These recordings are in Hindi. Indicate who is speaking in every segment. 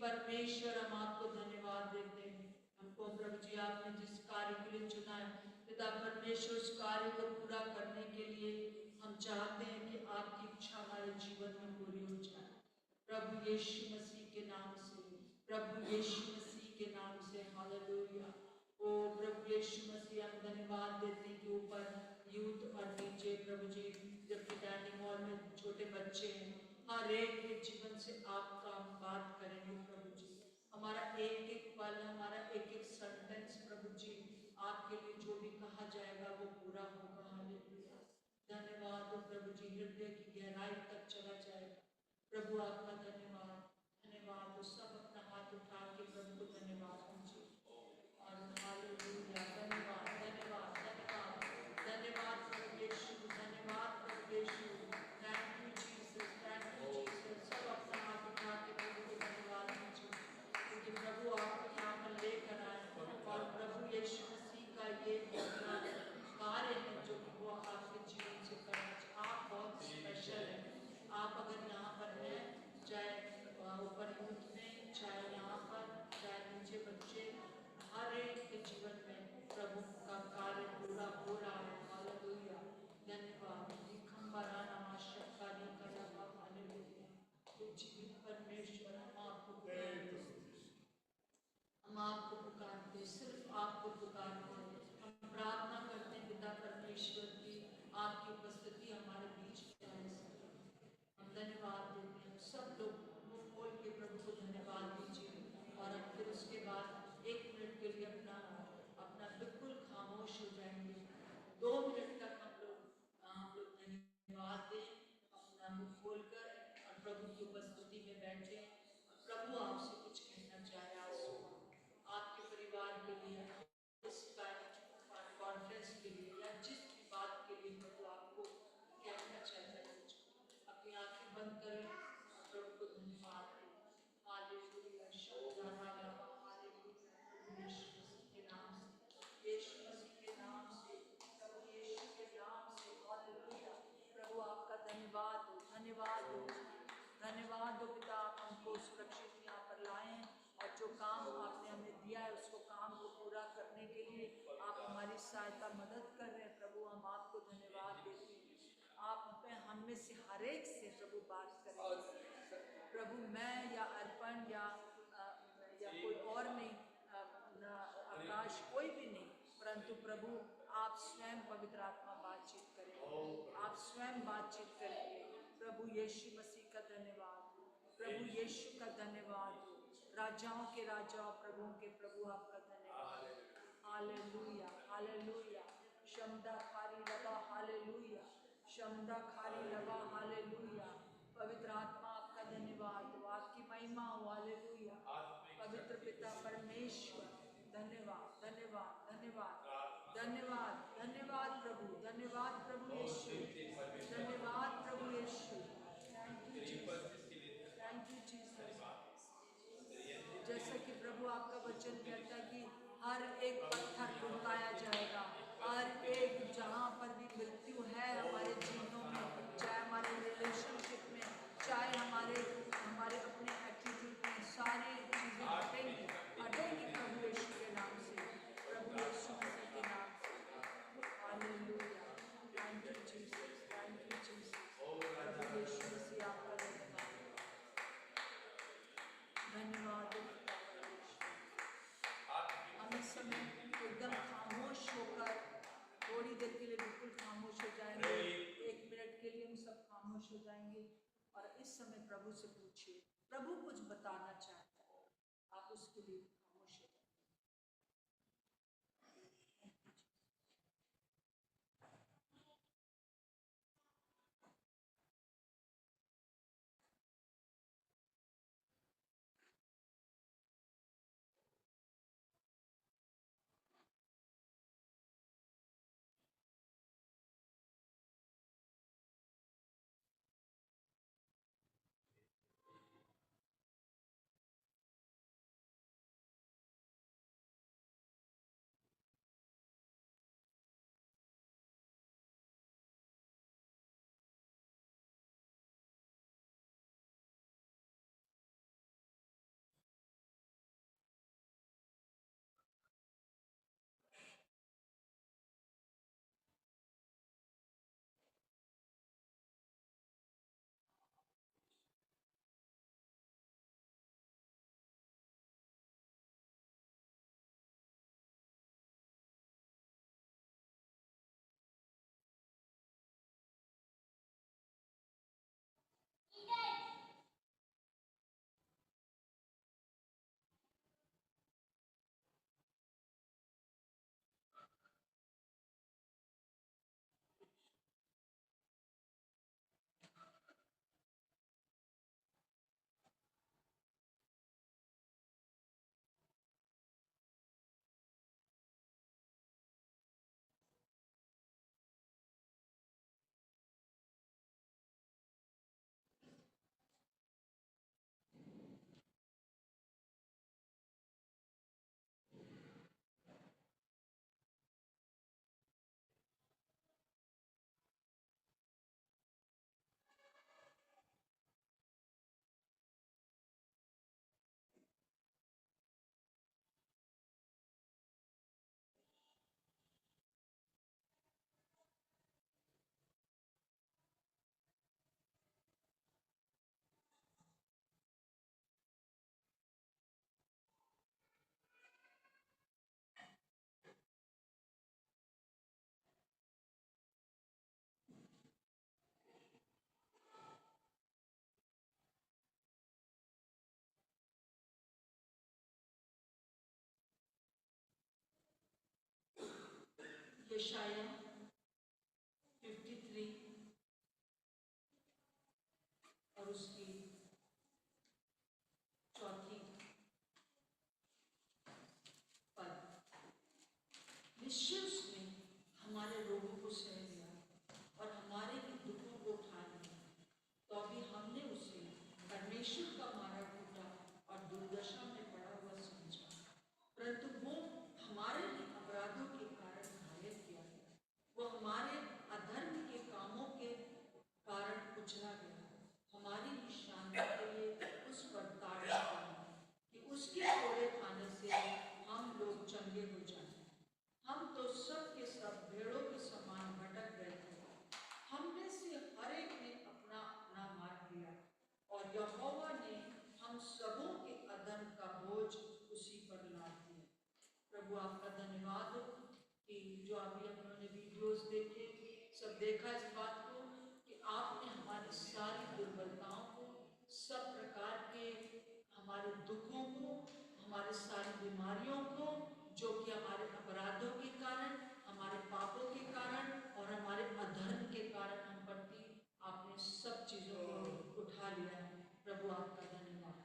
Speaker 1: परमेश्वर हम आपको धन्यवाद देते हैं। हमको प्रभु जी आपने जिस कार्य के लिए चुना है पिता परमेश्वर, उस कार्य को पूरा करने के लिए हम चाहते हैं कि आपकी इच्छा हमारे जीवन में पूरी हो जाए। प्रभु यीशु मसीह के नाम से, प्रभु यीशु मसीह के नाम से हालेलुया। ओ प्रभु यीशु मसीह हम धन्यवाद देते हैं कि ऊपर यूथ और नीचे प्रभु जी जबकि डाइनिंग हॉल में छोटे बच्चे हैं, हर एक के जीवन से आपका हम बात करेंगे प्रभु जी। हमारा एक एक पल, हमारा एक एक सेंटेंस प्रभु जी आपके लिए जो भी कहा जाएगा वो पूरा होगा। हालेलुया। धन्यवाद हो प्रभु जी, हृदय की गहराई तक चला जाएगा। प्रभु आपका धन्यवाद, धन्यवाद। तो सब अपना हाथ उठा के प्रभु को धन्यवाद दीजिए और हालेलुया। धन्यवाद धन्यवाद धन्यवाद धन्यवाद प्रभु यीशु, धन्यवाद प्रभु Yeshu. Thank you Jesus, thank you Jesus. सब अपना हाथ उठा के प्रभु को धन्यवाद दीजिए क्योंकि प्रभु आपको यहाँ पर लेकर आए और प्रभु यीशु मसीह का ये अपना कार्य है जो कि वो आपके जीवन से करना चाहिए। आप बहुत स्पेशल हैं। आप अगर यहाँ पर हैं, चाहे ऊपर यूथ में, चाहे यहाँ पर, चाहे नीचे बच्चे, हर एक के जीवन में प्रभु का कार्य पूरा हो रहा है। हालेलुया। धन्यवाद। दिखंबराना माशक्कानी कलमा हालेलुया। जीवित परमेश्वर हम आपको पुकारते हैं, हम आपको पुकारते हैं, सिर्फ आपको पुकारते हैं। हम प्रार्थना करते हैं पिता परमेश्वर की आपकी उपस्थिति हमारे बीच में आए। हम धन्यवाद देते हैं। सब लोग मुंह खोल के प्रभु को धन्यवाद दीजिए और फिर उसके बाद 1 मिनट के लिए अपना अपना बिल्कुल खामोश हो जाएंगे। 2 मिनट तक हम लोग धन्यवाद दें, अपना मुंह खोलकर और प्रभु की उपस्थिति में बैठे। प्रभु आपसे कुछ कहना चाहे आज सुबह आपके परिवार के लिए, इस कॉन्फ्रेंस के लिए या जिस भी बात के लिए प्रभु आपको कहना चाहता है। अपनी आंखें बंद करें और प्रभु को धन्यवाद दें। हालेलुया। शोधाना हालेलुया। यीशु मसीह के नाम से, यीशु मसीह के नाम से, प्रभु यीशु के नाम से हालेलुया। प्रभु आपका धन्यवाद हो, धन्यवाद हो, धन्यवाद हो पिता। आप हमको सुरक्षित यहाँ पर लाए और जो काम आपने हमें दिया है उसको काम को पूरा करने के लिए आप हमारी सहायता मदद कर रहे हैं। प्रभु हम आपको धन्यवाद देते हैं। आप हम में से हर एक से प्रभु बात करें। प्रभु मैं या अर्पण या कोई और नहीं, आकाश कोई भी नहीं, परंतु प्रभु आप स्वयं पवित्र आत्मा बातचीत करेंगे, आप स्वयं बातचीत करेंगे। प्रभु यीशु मसीह का धन्यवाद, प्रभु यीशु का धन्यवाद। राजाओं के राजा, प्रभुओं के प्रभु आपका धन्यवाद। Hallelujah hallelujah. शमदा खारी लबा हालेलुया, शमदा खारी लबा हालेलुया। पवित्र आत्मा आपका धन्यवाद हो, आपकी महिमा हो। हालेलुया। पवित्र पिता परमेश्वर धन्यवाद धन्यवाद धन्यवाद धन्यवाद धन्यवाद प्रभु, धन्यवाद प्रभु यीशु, धन्यवाद प्रभु Yeshu. Thank you Jesus, thank you Jesus. जैसा कि प्रभु आपका वचन कहता है कि हर एक पत्थर लुढ़काया जाएगा, हर एक जहाँ पर भी मृत्यु है हमारे जीवनों में, चाहे हमारे रिलेशनशिप में, चाहे हमारे अपने एटीट्यूड में, सारी चीजें हटेंगी हटेंगी प्रभु यीशु के नाम से, प्रभु यीशु मसीह के नाम से। Hallelujah. Thank you Jesus, thank you Jesus. प्रभु यीशु मसीह आपका धन्यवाद, धन्यवाद। हम इस समय एकदम खामोश होकर थोड़ी देर के लिए बिल्कुल खामोश हो जाएंगे। 1 मिनट के लिए हम सब खामोश हो जाएंगे और इस समय प्रभु से पूछिए, प्रभु कुछ बताना चाहता है, आप उसके लिए यशाया 53 और उसकी चौथी पद। निश्चय उसने हमारे रोगों को सह लिया और हमारे ही दुखों को उठा लिया, तो अभी हमने उसे परमेश्वर का मारा कूटा और दुर्दशा में पड़ा हुआ समझा, परंतु वो हमारे ही अपराधों के कारण घायल किया गया, वो हमारे अधर्म के कामों के कारण कुचला गया, हमारी निशानी के लिए उस पर ताड़ना पड़ी कि उसके कोड़े खाने से हम लोग चंगे हो जाएं। हम तो सब के सब भेड़ों के समान भटक गए थे, हम में से हर एक ने अपना अपना मार्ग लिया, और यहोवा ने हम सबों के अधर्म का बोझ उसी पर लाद दिया। प्रभु आपका धन्यवाद हो कि जो अभी हम लोगों ने वीडियोस देखे, सब देखा इस बात को कि आपने हमारी सारी दुर्बलताओं को, सब प्रकार के हमारे दुखों को, हमारी सारी बीमारियों को, जो कि हमारे अपराधों के कारण, हमारे पापों के कारण और हमारे अधर्म के कारण हम पर थी, आपने सब चीजों को उठा लिया है। प्रभु आपका धन्यवाद।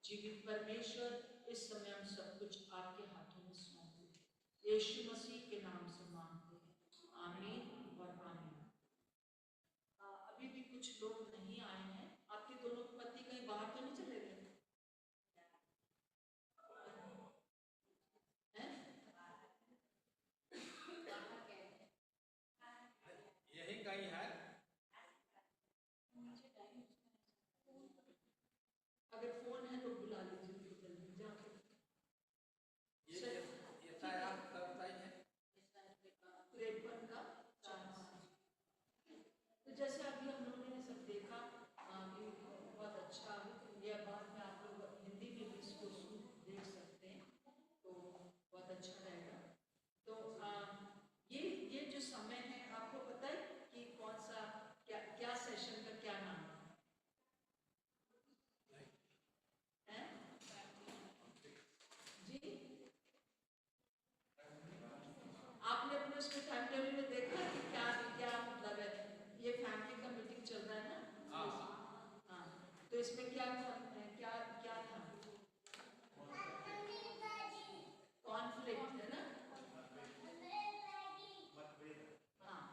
Speaker 1: जीवित परमेश्वर, इस समय हम सब कुछ आपके हाथों में सौंपते हैं, यीशु मसीह के नाम से मांगते हैं, आमीन और आमीन। अभी भी कुछ लोग नहीं आए हैं। आपके दोनों पति कहीं बाहर तो नहीं चले गए?
Speaker 2: यही कहीं है।
Speaker 1: अगर फोन है तो बुला लीजिए जल्दी जाके।
Speaker 2: ये तायाब कब बताई है?
Speaker 1: 53 का 4। तो जैसे अभी हम लोगों ने सब देखा कि बहुत अच्छा, यह बाद में आप लोग हिंदी में भी इसको देख सकते हैं, तो बहुत अच्छा रहेगा। तो ये जो समय है, आपको पता है कि कौन सा क्या सेशन का क्या नाम है? जी, आपने अपने उसके टाइम टेबल में देखा कि क्या क्या मतलब है? ये फैमिली का मीटिंग चल रहा है ना? हाँ, तो इसमें क्या क्या क्या था? कॉन्फ्लिक्ट है ना? हाँ,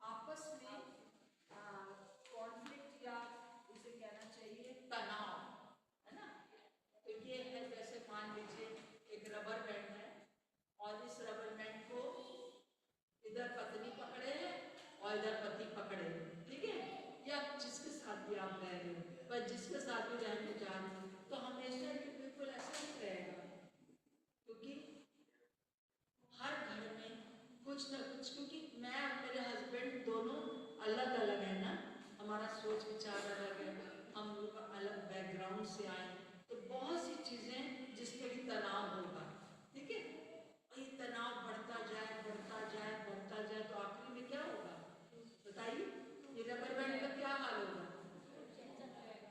Speaker 1: आपस में कॉन्फ्लिक्ट या इसे कहना चाहिए तनाव, है ना? तो ये है, जैसे मान लीजिए एक रबर बैंड है और इस रबर बैंड को इधर पत्नी पकड़े है और इधर पति पकड़े है, ठीक है? या जिसके साथ भी आप रह रहे हो, पर जिसके साथ भी रहने जा रहे हो, तो हमेशा ये बिल्कुल ऐसा ही रहेगा, क्योंकि हर घर में कुछ ना कुछ, क्योंकि मैं और मेरे हस्बैंड दोनों अलग अलग है ना, हमारा सोच विचार अलग है, हम लोग अलग बैकग्राउंड से आए, तो बहुत सी चीजें जिसपे भी तनाव होगा, ठीक है? ये तनाव बढ़ता जाए बढ़ता जाए बढ़ता जाए, तो आखिर में क्या होगा बताइए? ये रबर बैंड का क्या हाल होगा?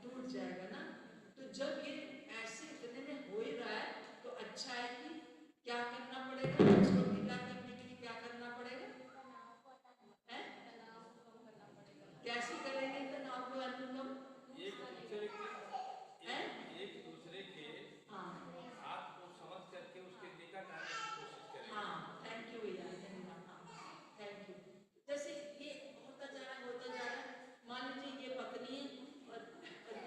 Speaker 1: टूट जाएगा ना। तो जब ये ऐसे इतने में हो ही रहा है, तो अच्छा है कि क्या करना पड़ेगा, इसको ढीला करने के लिए क्या करना पड़ेगा? कैसे करेंगे तनाव को अनुगम?
Speaker 2: एक दूसरे के बात को समझ करके उसके निकट आने की कोशिश करें।
Speaker 1: हाँ, थैंक यू भैया, धन्यवाद। हाँ, थैंक यू। जैसे ये होता जा रहा है, मान लीजिए ये पत्नी है और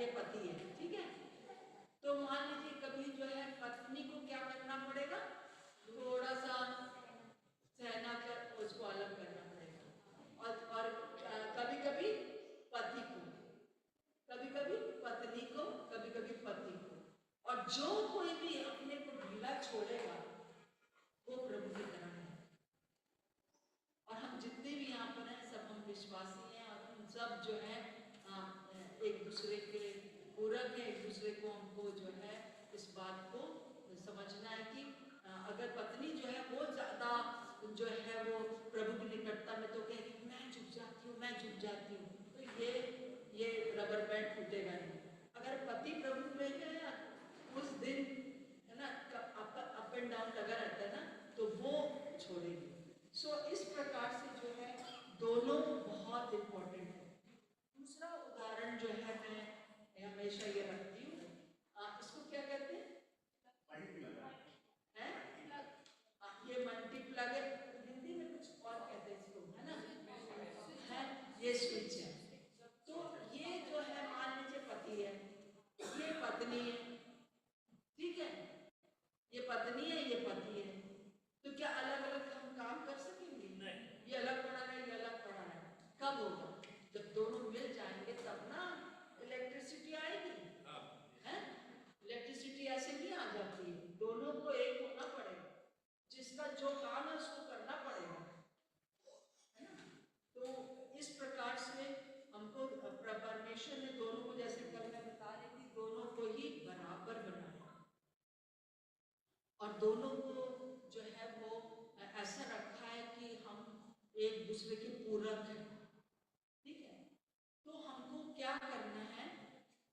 Speaker 1: ये पति है, ठीक है? तो मान लीजिए कभी जो है पत्नी को क्या करना पड़ेगा? थोड़ा सा सहना कर उसको अलग करना पड़ेगा, और कभी कभी पति को, कभी कभी पत्नी को, कभी कभी पति को, और जो कोई भी अपने को ढीला छोड़ेगा वो प्रभु की तरह है। और हम जितने भी यहाँ पर हैं सब हम विश्वासी हैं, और हम सब जो है एक दूसरे के पूरक है, एक दूसरे को हमको जो है इस बात को समझना है कि अगर पत्नी जो है वो ज्यादा जो है वो प्रभु की निकटता में, तो कहेगी मैं झुक जाती हूँ, मैं झुक जाती हूँ, तो ये रबर बैंड टूटेगा नहीं। अगर पति प्रभु में है उस दिन, है ना, अप एंड डाउन लगा रहता है ना, तो वो छोड़ेगी। सो इस प्रकार हमेशा ये रखती हूँ। इसको क्या कहते हैं? हैं? ये मल्टी प्लग है, हिंदी में कुछ और कहते हैं इसको, है ना? है, ये स्विच है। तो ये जो है, मान लीजिए पति है, ये पत्नी है, ठीक है? ये पत्नी है, ये पति है, तो क्या अलग अलग हम काम कर सकेंगे? नहीं। ये अलग पड़ा है, ये अलग पड़ा है, कब होगा? जब दोनों मिल जाएंगे तब ना इलेक्ट्रिसिटी आएगी। है? इलेक्ट्रिसिटी ऐसे नहीं आ जाती है, दोनों को एक होना पड़ेगा, जिसका जो काम है उसको करना पड़ेगा, है ना? तो इस प्रकार से हमको परमेश्वर ने दोनों को, जैसे कल मैं बता रही थी, दोनों को ही बराबर बनाया और दोनों को जो है वो ऐसा रखा है कि हम एक दूसरे के पूरक हैं, ठीक है? तो हमको क्या करना है?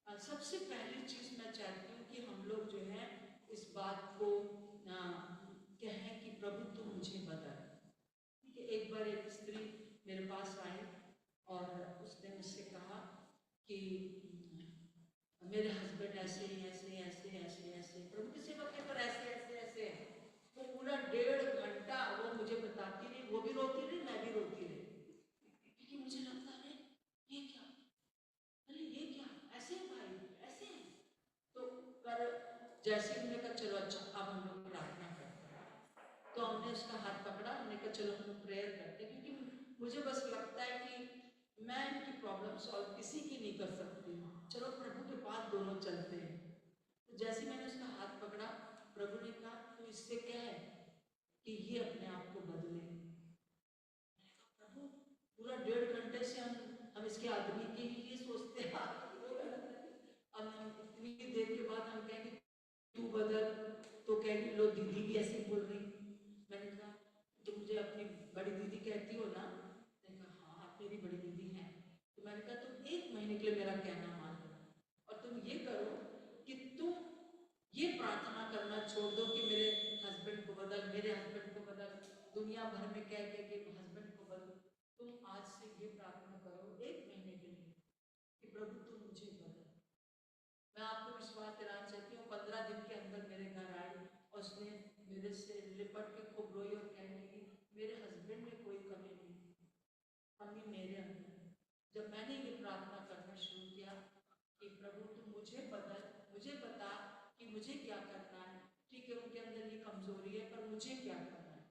Speaker 1: सबसे पहली चीज मैं चाहती हूँ कि हम लोग जो है इस बात को कहें कि प्रभु तू मुझे बदल। ठीक है? एक बार एक स्त्री मेरे पास आई और उसने मुझसे कहा कि मेरे हस्बैंड ऐसे ऐसे ऐसे ऐसे ऐसे प्रभु की सेवा के पर ऐसे ऐसे ऐसे हैं। वो पूरा 1.5 घंटा वो मुझे बताती रही, वो भी रोती रही, मैं भी रोती रही, क्योंकि मुझे लगता है ये क्या, अरे ये क्या, ऐसे भाई ऐसे हैं। तो पर जैसे हमने कहा चलो अच्छा अब हम लोग प्रार्थना करते हैं, तो हमने उसका हाथ पकड़ा, हमने कहा चलो हम लोग प्रेयर करते हैं, क्योंकि मुझे बस लगता है कि मैं इनकी प्रॉब्लम सॉल्व किसी की नहीं कर सकती, चलो प्रभु के पास दोनों चलते हैं। तो जैसे मैंने उसका हाथ पकड़ा, प्रभु ने कहा तो इससे क्या है कि ये अपने आप को बदले। मैंने कहा प्रभु पूरा 1.5 घंटे से हम इसके आदमी के ही ये सोचते हैं, अब हम इतनी देर के बाद हम कहेंगे तू बदल, तो कहेंगे लो दीदी भी ऐसे बोल रही। मैंने कहा तुम मुझे अपनी बड़ी दीदी कहती हो ना? मैंने कहा हाँ आप मेरी बड़ी दीदी हैं। तो मैंने कहा तुम 1 महीने के लिए मेरा कहना मान लो और तुम ये करो कि तुम ये प्रार्थना करना छोड़ दो कि मेरे हस्बैंड को बदल, मेरे हस्बैंड को बदल, दुनिया भर में कह के हस्बैंड को बदल। तुम आज से ये प्रार्थना करो 1 महीने के लिए कि प्रभु तुम मुझे बदल। मैं आपको विश्वास दिलाना चाहती हूँ, 15 दिन के अंदर मेरे घर आई और उसने मेरे से लिपट के खूब रोई और कहने लगी मेरे हस्बैंड में कोई कमी नहीं, कमी मेरे अंदर। जब मैंने ये प्रार्थना करना शुरू किया कि प्रभु तुम मुझे बदल, मुझे बता कि मुझे क्या करना है, ठीक है उनके अंदर ये कमजोरी है पर मुझे क्या करना है,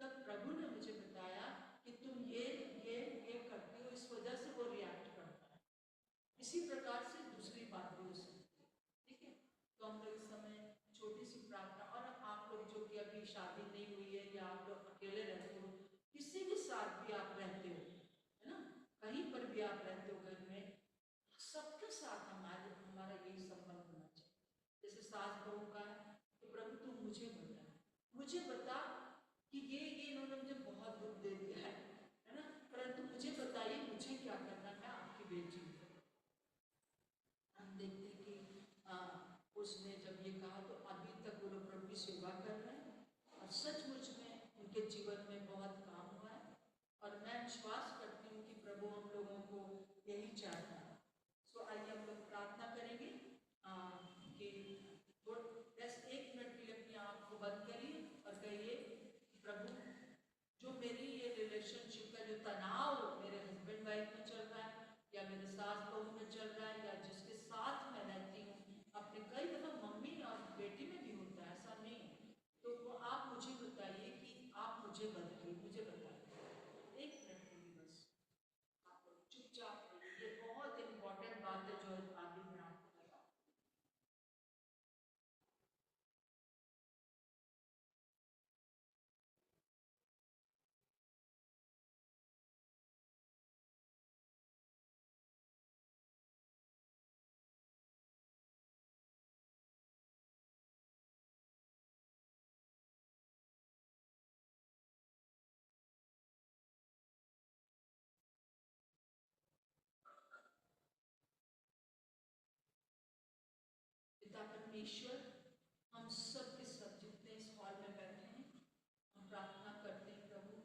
Speaker 1: तब प्रभु ने मुझे बताया कि तुम ये करती हो, इस वजह से वो रिएक्ट करता है। इसी प्रकार से दूसरी बात भी हो सकती है, ठीक है? तो हम लोग इस समय छोटी सी प्रार्थना, और आप लोग जो कि अभी शादी नहीं हुई है या आप लोग अकेले रहते हो, किसी भी साथ भी आप रहते हो, है ना, कहीं पर भी आप रहते हो घर में, सबके साथ हमारा यही संबंध होना चाहिए। जैसे सास बहू का है तो प्रभु तू मुझे बता, मुझे बता कि ये इन्होंने मुझे बहुत दुख दे दिया है ना, परंतु मुझे बताइए मुझे क्या करना है, आपकी बेटी। हम देखते कि उसने जब ये कहा तो अभी तक वो लोग प्रभु की सेवा कर रहे हैं और सचमुच में उनके जीवन में बहुत काम हुआ है और मैं विश्वास करती हूँ कि प्रभु हम लोगों को यही चाहता है। सो आइए हम लोग प्रार्थना करेंगे कि 1 मिनट के लिए अपनी आँख को बंद करिए और कहिए प्रभु जो मेरी ये रिलेशनशिप का जो तनाव मेरे हस्बैंड वाइफ में चल रहा है या मेरे सास बहू में चल रहा है या जिसके साथ मैं रहती हूँ, अपने कई दफा मम्मी और बेटी में भी होता है, ऐसा नहीं है, तो वो आप मुझे बताइए कि आप मुझे बताइए, मुझे बताइए 1 मिनट के लिए बस आप चुपचाप रहिए। ये बहुत इंपॉर्टेंट बात है जो आगे मैं आपको बताऊँ। पिता परमेश्वर, हम सब के सब जितने इस हॉल में बैठे हैं, हम प्रार्थना करते हैं प्रभु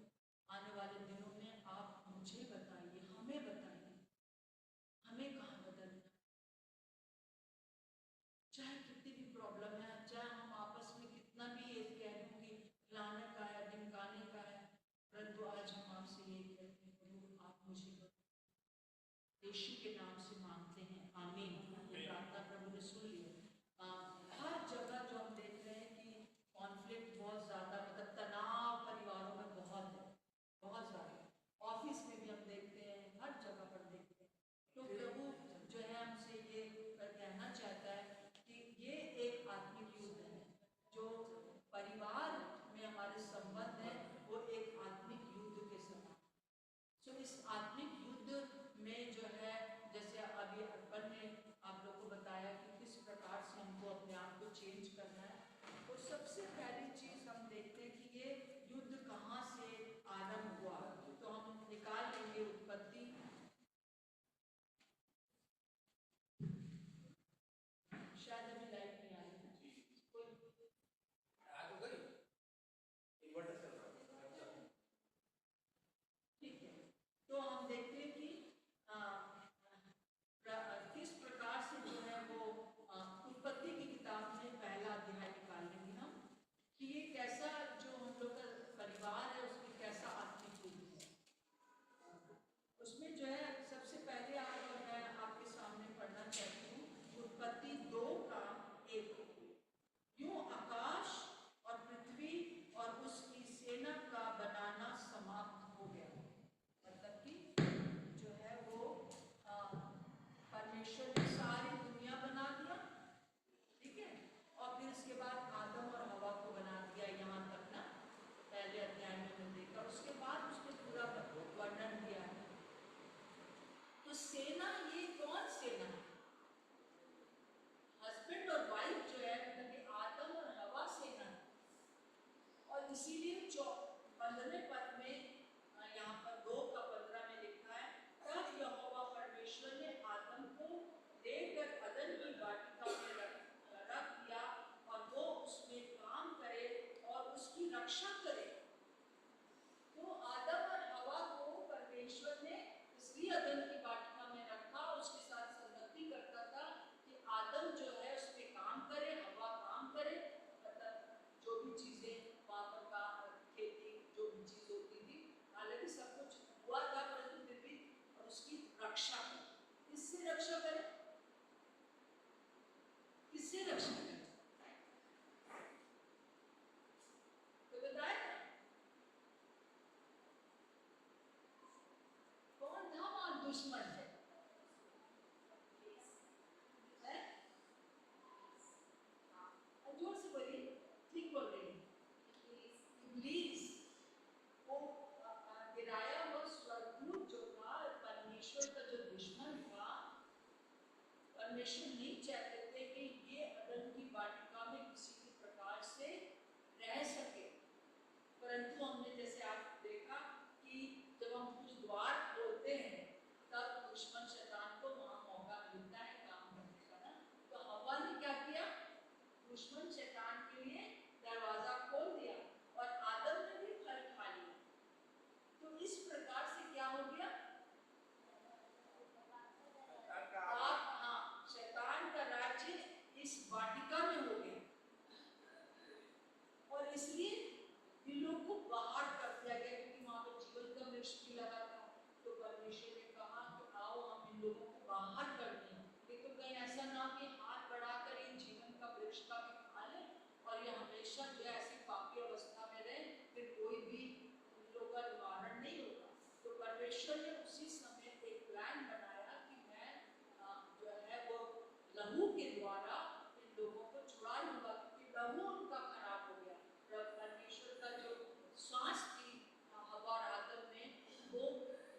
Speaker 1: आने वाले दिनों में आप मुझे बताइए, हमें बताइए हमें कहाँ बदलना, परमेश्वर नहीं चाहते थे कि ये अदन की वाटिका में किसी भी प्रकार से रह सके, परंतु हमने जैसे आप देखा कि जब हम कुछ द्वार खोलते हैं तब दुश्मन शैतान को वहां मौका मिलता है काम करने का ना। तो हवा ने क्या किया, दुश्मन शैतान के लिए दरवाजा खोल दिया और आदम ने भी फल खा लिया। तो इस प्रकार से क्या हो गया, आप हाँ शैतान का राज्य इस वाटिका में हो गया और इसलिए इन लोगों को बाहर कर दिया गया क्योंकि वहां पर जीवन का वृक्ष भी लगा था। तो परमेश्वर ने कहा कि आओ हम इन लोगों को बाहर कर दें, लेकिन कहीं ऐसा ना कि हाथ बढ़ाकर इन जीवन का वृक्ष का भी खा ले और ये हमेशा जो ऐसी पापी अवस्था में रहे, फिर कोई भी इन लोगों का निवारण नहीं होगा। तो परमेश्वर ने उसी समय एक प्लान बनाया कि मैं जो है वो लहू के द्वारा इन लोगों को छुड़ा लूंगा, क्योंकि लहू उनका खराब हो गया। परमेश्वर का जो श्वास थी हवा और आदम में, वो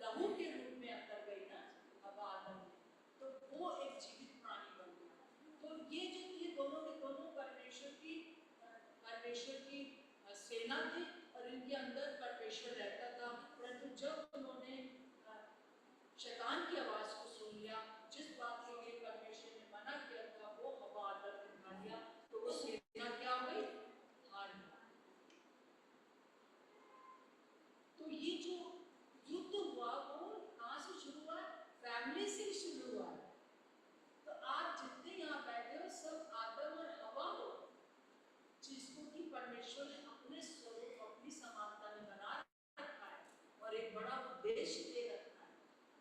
Speaker 1: लहू के रूप में अंदर गई ना हवा आदम में, तो वो एक जीवित प्राणी बन गया। तो ये जो ये दोनों के दोनों परमेश्वर की सेना थी और इनके अंदर परमेश्वर रहता था। परंतु जब उन्होंने शैतान की आवाज को सुन लिया, जिस बात के लिए परमेश्वर ने मना किया था वो हवा आदम ने खा लिया, तो वो सेना क्या हो गई, हार गई। तो ये जो युद्ध हुआ वो कहाँ से शुरू हुआ, फैमिली से शुरू हुआ। तो आप जितने यहाँ बैठे हो सब आदम और हवा हो, जिसको कि परमेश्वर ने अपने स्वरूप अपनी समानता में बना रखा है और एक बड़ा उद्देश्य दे रखा है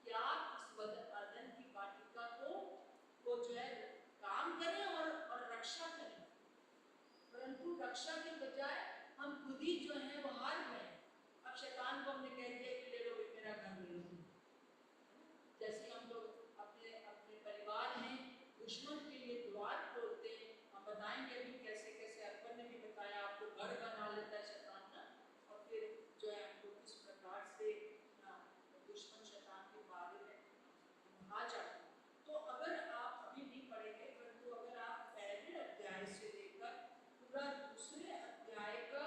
Speaker 1: कि आप इस अदन की वाटिका को जो है काम करें और रक्षा करें। परंतु रक्षा के बजाय हम खुद ही जो है वो हार गए। अब शैतान को हमने कह दिया कि ले लो मेरा घर ले लो, जैसे हम लोग अपने अपने परिवार में दुश्मन के लिए द्वार खोलते हैं। हम बताएंगे अभी कैसे कैसे अकबर ने भी बताया, आपको घर बना लेता है शैतान ना, और फिर जो है हमको किस प्रकार से दुश्मन शैतान के बारे में आ जाते हैं। तो अगर आप अभी नहीं पढ़ेंगे, परंतु अगर आप पहले अध्याय से लेकर पूरा दूसरे अध्याय का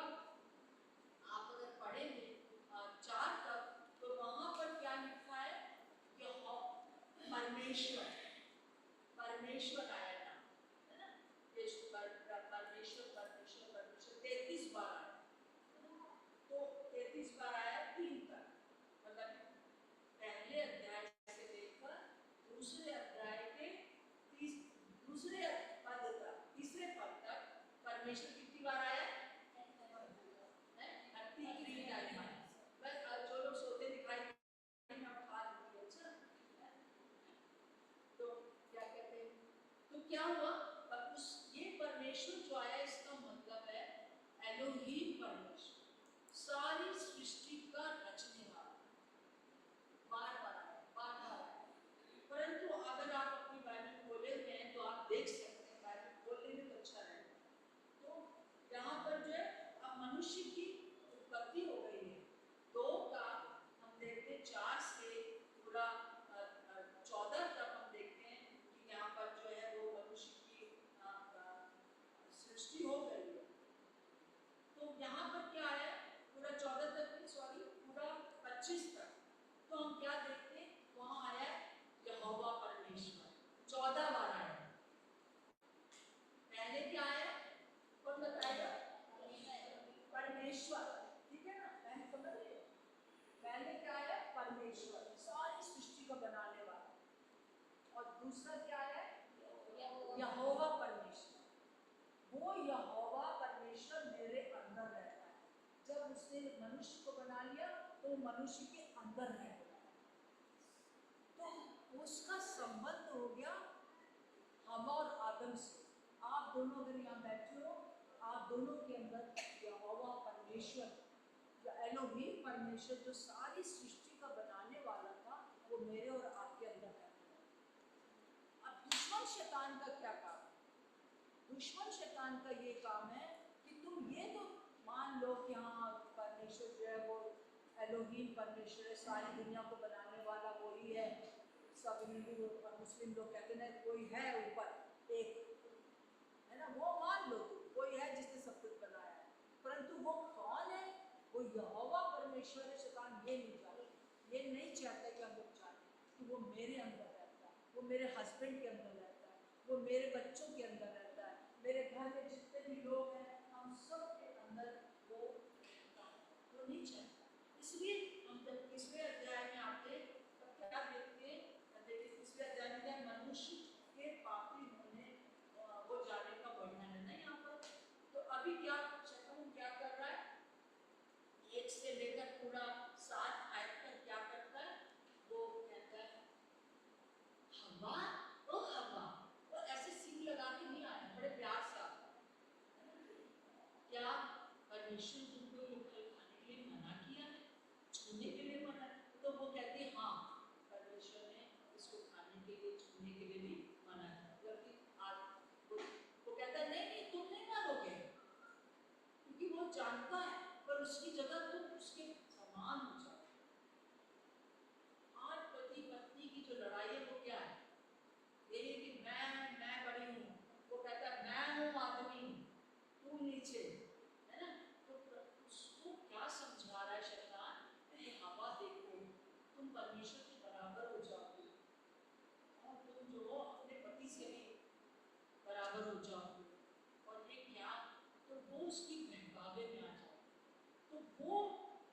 Speaker 1: आप अगर पढ़ेंगे 4 तक, तो वहां पर क्या लिखा है कि परमेश्वर परमेश्वर आया ना, है ना, परमेश्वर परमेश्वर परमेश्वर 33 बार आया। तो 33 बार आया 3 तक, मतलब पहले अध्याय से लेकर दूसरे अध्याय के दूसरे पद तक, तीसरे पद तक परमेश्वर कितनी बार आया, 33 टाइम आया। बस जो लोग सोते दिखाई तो क्या कहते हैं, तो क्या हुआ, उस ये परमेश्वर जो आया इसका मतलब है एलोहीम परमेश्वर, सारी सृष्टि का रचने वाला, बार बार आया। परंतु अगर आप अपनी बाइबल खोले हुए हैं तो आप देख सकते हैं, बाइबल खोल लेंगे तो अच्छा रहेगा। तो यहाँ पर जो है अब मनुष्य की उत्पत्ति हो गई है। 2 का हम देखते हैं 4 से पूरा 14 तक हम देखते हैं कि यहाँ पर जो है वो मनुष्य की सृष्टि हो गई है। तो यहाँ पर क्या है, पूरा 14 तक नहीं, सॉरी पूरा 25 तक, तो हम क्या देखते हैं, वहाँ आया यहोवा परमेश्वर 14 बार आया। पहले क्या आया, कौन बताएगा, परमेश्वर, ठीक है ना, मैंने समझ लिया। पहले क्या आया, परमेश्वर सारी सृष्टि को बनाने वाला, और दूसरा क्या है, यहोवा परमेश्वर। वो यहोवा परमेश्वर मेरे अंदर रहता है। जब उसने मनुष्य को बना लिया तो मनुष्य के अंदर रह गया, तो उसका संबंध हो गया हवा और आदम से। आप दोनों अगर यहाँ बैठे हो, आप दोनों के अंदर यहोवा परमेश्वर, जो एलोहीम परमेश्वर जो सारी सृष्टि का बनाने वाला था, वो मेरे और आपके अंदर है। अब दुश्मन शैतान का क्या काम है, दुश्मन शैतान का ये काम है कि तुम ये तो मान लो कि हाँ परमेश्वर जो है वो एलोहीम परमेश्वर है, सारी दुनिया को बनाने वाला वही है,
Speaker 3: सब हिंदू और मुस्लिम लोग कहते हैं कोई है ऊपर एक, है ना, वो मान लो तुम, कोई है जिसने सब कुछ बनाया है, परंतु वो कौन है, वो यहोवा परमेश्वर है। शैतान ये नहीं जानता, ये नहीं चाहता कि हम लोग जाने कि वो मेरे अंदर रहता है, वो मेरे हस्बैंड के अंदर रहता है, वो मेरे बच्चों के अंदर रहता है, मेरे घर में जितने भी लोग हैं हम सब के अंदर वो रहता है, वो नहीं चाहता। इसलिए हम जब 21वें अध्याय में आते तब क्या देखते हैं, देखिए 21वें अध्याय में क्या मनुष्य के पापी होने वो जाने का वर्णन है ना यहाँ पर। तो अभी क्या शैतान क्या कर रहा है, 1 से लेकर पूरा 7 आयत तक क्या करता है, वो कहता है हवा ओ हवा, वो ऐसे सीन लगा के नहीं आया, बड़े प्यार से आता है। क्या परमेश्वर तुमको ये फल खाने के लिए मना किया है, छूने के लिए मना? तो वो कहती है हाँ, परमेश्वर ने इसको खाने के लिए छूने के लिए भी मना किया, जबकि आज वो कहता है नहीं नहीं तुम नहीं मानोगे, क्योंकि वो जानता है, पर उसकी जगह तुम उसके समान हो जाओ। आज पति पत्नी की जो लड़ाई है वो क्या है, यही कि मैं बड़ी हूँ, वो कहता है मैं हूँ आदमी, तू नीचे, है ना। तो उसको क्या समझा रहा है शैतान, ये हवा देखो तुम परमेश्वर के बराबर हो जाओगे और तुम जो हो अपने पति से भी बराबर हो जाओगे, और ये क्या, तो वो उसकी बहकावे में आ जाओगे। तो वो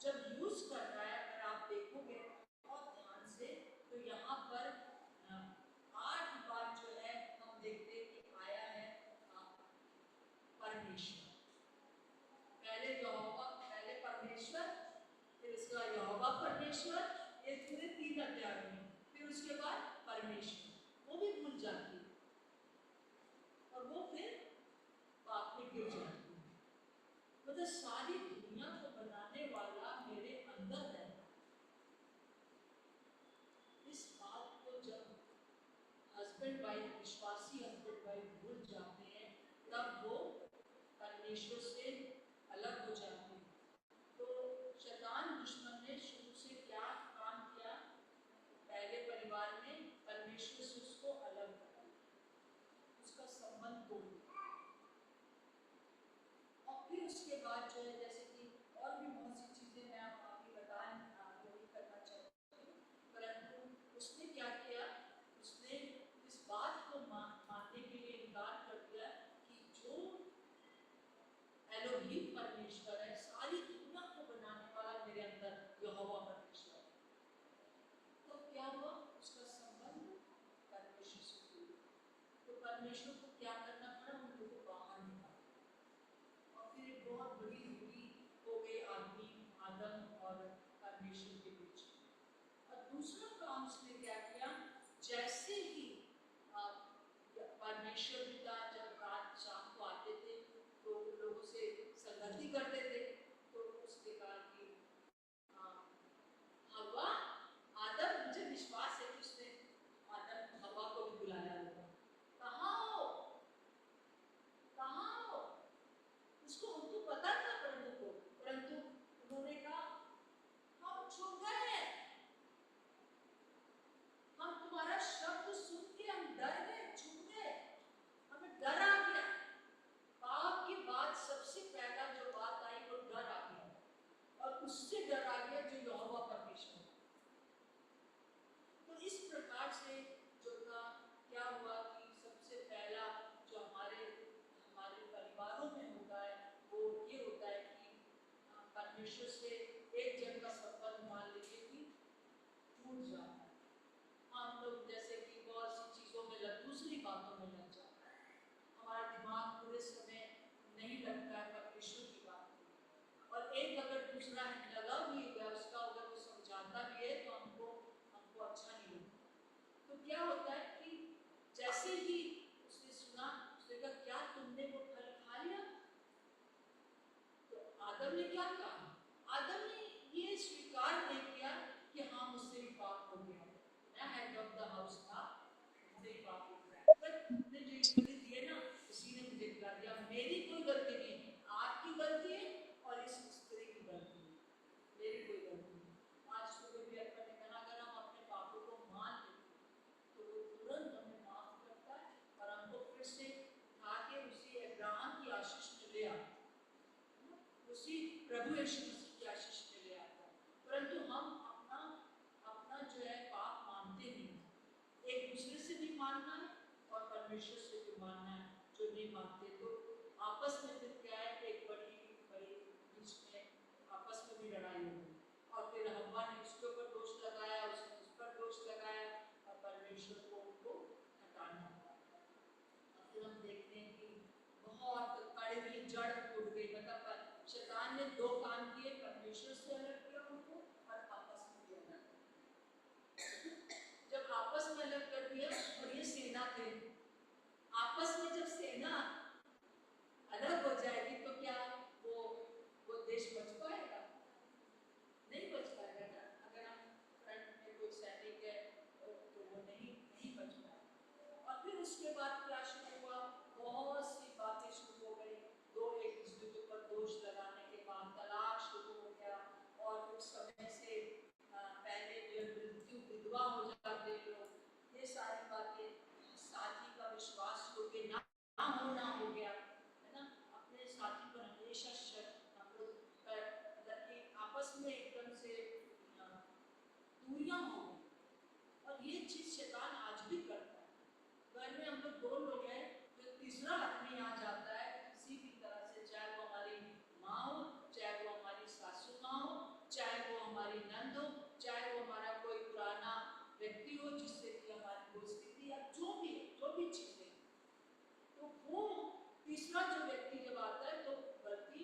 Speaker 3: जब यूज कर रहा है, अगर आप देखोगे बहुत ध्यान से, तो यहाँ पर 8 बार जो है हम देखते हैं कि आया है परमेश्वर। पहले यहोवा, पहले परमेश्वर, फिर उसका यहोवा परमेश्वर, ये पूरे 3 अध्याय में, फिर उसके बाद परमेश्वर, वो भी भूल जाती है और वो फिर पाप में गिर जाती है। मतलब सारी दुनिया को बनाने वाला मेरे अंदर है। इस बात को जब हस्बैंड वाइफ, विश्वासी हस्बैंड वाइफ भूल जाते हैं, तब वो परमेश्वर से अलग हो जाते हैं। तो शैतान दुश्मन ने शुरू से क्या काम किया, पहले परिवार में परमेश्वर से उसको अलग कर दिया, उसका संबंध तोड़ दिया, और फिर उसके बाद जो है जैसे कि और भी बहुत सी चीजें मैं आपको नहीं करना चाहती हूँ, परंतु उसने क्या किया, उसने इस बात को मानने के लिए इनकार कर दिया कि जो एलोहीम परमेश्वर है, सारी दुनिया को बनाने वाला मेरे अंदर यहोवा परमेश्वर है। तो क्या हुआ, उसका संबंध परमेश्वर से टूट गया। तो परमेश्वर को क्या करना पड़ा, उनको को बाहर निकाला, और फिर एक बहुत बड़ी दूरी हो गई आदमी आदम और परमेश्वर के बीच। और दूसरा काम उसने क्या किया, जैसे ही परमेश्वर पिता जब रात शाम को आते थे तो लोगों से संगति करते थे, तो उसके कहा कि हवा, आदम, मुझे विश्वास है कि उसने आदम हवा को भी बुलाया होगा, कहाँ हो, कहाँ हो, उसको हमको पता था परंतु उन्होंने कहा हम छुप गए, हम तुम्हारा शब्द सुन के हम डर गए, छुप गए, हमें डर आ गया। पाप की बात सबसे पहला जो बात आई वो डर आ गया, और उससे डर आ गया जो यहोवा परमेश्वर। तो इस प्रकार से जो था क्या हुआ कि सबसे पहला जो हमारे परिवारों में होता है वो ये होता है कि परमेश्वर से एक जन का संबंध मान लीजिए कि टूट जाता है। हम लोग जैसे कि बहुत सी चीज़ों में दूसरी बातों में लग जाता है, हमारा दिमाग पूरे समय नहीं लगता है परमेश्वर की बात में, और एक अगर दूसरा लगा भी है उसका, अगर वो समझाता भी है तो हमको अच्छा नहीं लगता। तो क्या होता है कि जैसे ही उसने सुना, उसने कहा क्या तुमने वो फल खा लिया? तो आदम ने क्या कहा, आदम ने
Speaker 1: परमेश्वर से जो मानना है, जो नहीं मानते तो आपस में फिर क्या है, एक बड़ी बड़ी बीच में आपस में भी लड़ाई होगी। और फिर हव्वा ने उसके ऊपर दोष लगाया, उसने उस पर दोष लगाया और परमेश्वर को उनको हटाना पड़ा। और फिर हम देखते हैं कि बहुत कड़वी जड़ टूट गई। मतलब शैतान ने दो काम किए, परमेश्वर से अलग किया उनको और आपस में भी अलग किया। जब आपस में अलग कर दिया, और ये सेना थे, आपस में जब सेना अलग हो जाएगी तो क्या वो देश बच पाएगा? नहीं बच पाएगा ना। अगर हम फ्रंट में कोई सैनिक है तो वो नहीं बच पाएगा। और फिर उसके बाद क्या शुरू हुआ, बहुत सी बातें शुरू हो गई। दो एक दूसरे के ऊपर दोष लगाने के बाद तलाक शुरू हो गया। और कुछ समय से पहले जो मृत्यु विधवा हो जाते लोग, ये सारी बातें, साथी का विश्वास योग्य ना होना हो गया, है ना। अपने साथी पर हमेशा शक, हम लोग मतलब कि आपस में एकदम से दूरियां हो गई। और ये चीज शैतान आज भी करता है। घर में हम लोग दो लोग हैं, जो तीसरा आदमी आ जाता है किसी भी तरह से, चाहे वो हमारी माँ हो, चाहे वो हमारी सासू माँ हो, चाहे वो हमारी नंद हो, चाहे वो हमारा कोई पुराना व्यक्ति हो जिससे कि हमारी दोस्ती थी, या जो भी चीजें, तो वो तीसरा जो व्यक्ति जब आता है तो गलती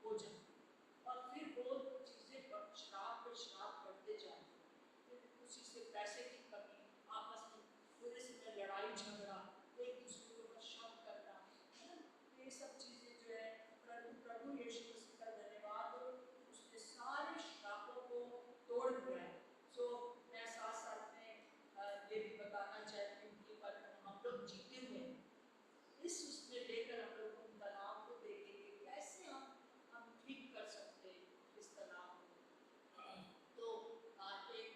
Speaker 1: हो जाती है। और फिर वो चीजें श्राप पे श्राप करते जाते हैं। फिर उसी से पैसे की कमी, आपस में पूरे समय लड़ाई झगड़ा, एक दूसरे के ऊपर शक करना, है ना। ये सब चीजें जो है, प्रभु यीशु मसीह का धन्यवाद हो, उसने सारे श्रापों को तोड़ दिया है। सो मैं साथ साथ में ये भी बताना चाहती हूँ कि हम लोग जीते हुए हैं। इस उसमें लेकर हम लोग उन तनाव को देखेंगे, कैसे हम ठीक कर सकते हैं इस तनाव को। तो एक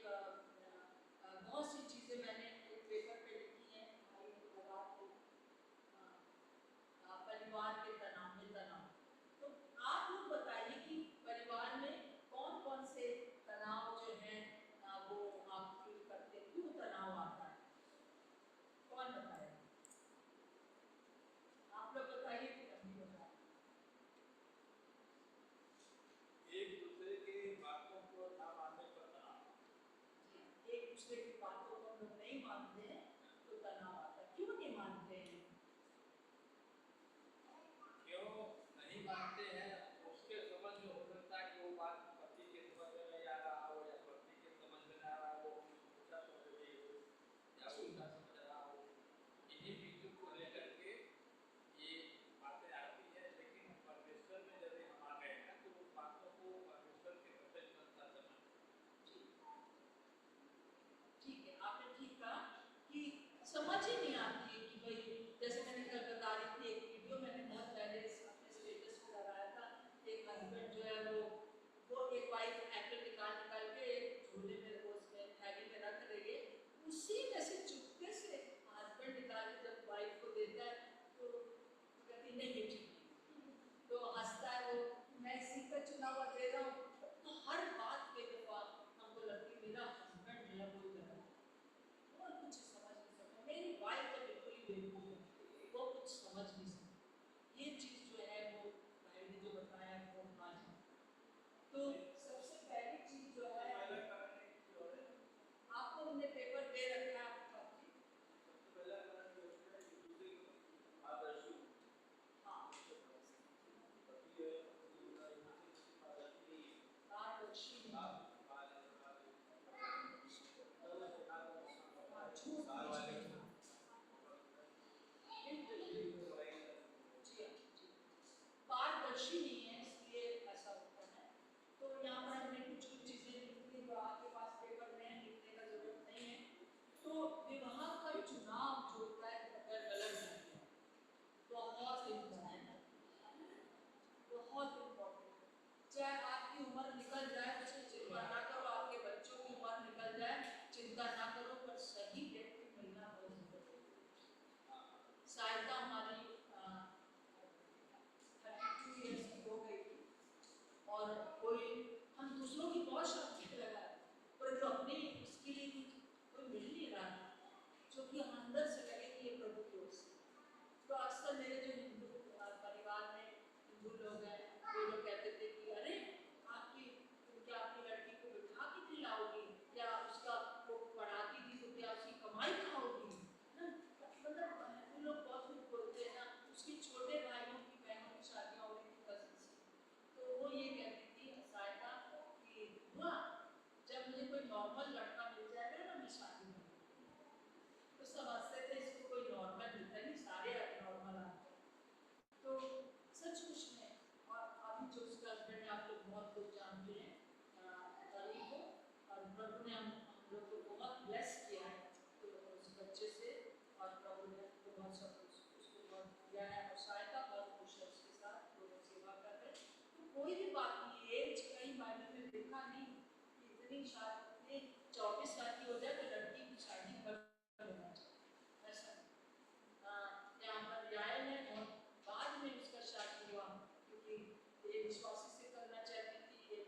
Speaker 1: बहुत सी चीज़ें मैंने एक पेपर पे लिखी हैं, भाई ने लगा के, परिवार के तनाव में तनाव। तो आप लोग बताइए कि परिवार में कौन कौन से तनाव जो हैं वो आप फील करते हैं, क्यों तनाव आता है, कौन बताएगा? आप लोग बताइए कि हम भी बताएं।
Speaker 2: एक दूसरे की बातों को ना मानने पर तनाव।
Speaker 1: जी, एक दूसरे की बातों को हम लोग नहीं मानते हैं तो तनाव आता है। क्यों नहीं मानते हैं?
Speaker 2: क्यों नहीं मानते हैं, उसके समझ में हो सकता है कि वो बात पति के समझ में नहीं आ रहा हो, या पत्नी के समझ में नहीं आ रहा हो, उल्टा समझ रही हो, या उल्टा समझ रहा हो। इन्हीं बीजों को लेकर के ये बातें आती है। लेकिन परमेश्वर में यदि हम आ गए हैं तो उस बातों को परमेश्वर के वचन के अनुसार समझ।
Speaker 1: ठीक है, आपने ठीक कहा कि समझ ही नहीं आती है कि भाई, जैसे मैंने कल बता रही थी, एक वीडियो मैंने बहुत पहले अपने स्टेटस पे लगाया था। एक हस्बैंड जो है वो एक वाइफ एप्पल निकाल के एक झोले में, वो उसमें थैली में रख रही है, उसी में से चुपके से हस्बैंड निकाल के जब वाइफ को देता है तो कहती नहीं ये ठीक नहीं, तो हंसता है वो, मैं इसी का चुना हुआ दे रहा हूँ। तो हर बात पे दफा हमको लगती है मेरा हस्बैंड जो है वो गलत है, वो कुछ समझ नहीं सकता। मेरी वाइफ तो बिल्कुल ही बेवकूफ है, वो कुछ समझ नहीं सकती। ये चीज़ जो है वो भाई ने जो बताया वो आज है। तो सबसे पहली चीज़ जो है, आपको हमने पेपर दे रखा है आपके पास जी। हाँ, पारदर्शी नहीं, हाँ, झूठ नहीं बोलना। बिल्कुल बिल्कुल, जी हाँ, जी। पारदर्शी नहीं है, इसलिए ऐसा होता है। तो यहाँ पर हमने कुछ चीजें लिखी, जो आपके पास पेपर में है, लिखने का जरूरत नहीं है। तो विवाह का चुनाव जो होता है अगर गलत है, बहुत इम्पोर्टेंट है, बहुत इम्पोर्टेंट है। चाहे आपकी उम्र निकल जाए उससे चिंता ना करो, आपके बच्चों की उम्र निकल जाए चिंता ना करो, पर सही व्यक्ति मिलना बहुत जरूरी है। साहित्य हमारी 32 ईयर्स की हो अक्सर मेरे जो हिंदू परिवार में हिंदू लोग हैं वो लोग कहते थे कि अरे तुम क्या अपनी लड़की को बिठा के खिलाओगी, क्या उसका वो पढ़ाती थी तो क्या उसकी कमाई खाओगी, है ना? मतलब हिंदू लोग बहुत कुछ बोलते हैं ना। उसके छोटे भाइयों की बहनों की शादियाँ हो रही थी कजिन से, तो वो ये कहती थी सायदा कि बुआ जब मुझे कोई नॉर्मल लड़का मिल जाएगा ना मैं शादी करूँगी। तो समझते थे इसको कोई नॉर्मल मिलता नहीं, सारे नॉर्मल आते हैं। तो सच कुछ नहीं। और अभी जो उसका हस्बैंड है आप लोग बहुत लोग जानते हैं अली को, और प्रभु ने हम लोग को बहुत ब्लेस किया है तो उस बच्चे से, और प्रभु ने उसको बहुत दिया है और सहायता बहुत खुश है उसके साथ, दोनों सेवा कर रहे हैं। तो कोई भी बात नहीं, एज कहीं बाइबल में लिखा नहीं कि इतनी शादी 24 साल की हो जाए तो लड़की की शादी कर लेना चाहिए, ऐसा नहीं। यहाँ पर याएल है और बाद में उसका शादी हुआ क्योंकि ये विश्वासी से करना चाहती थी, ये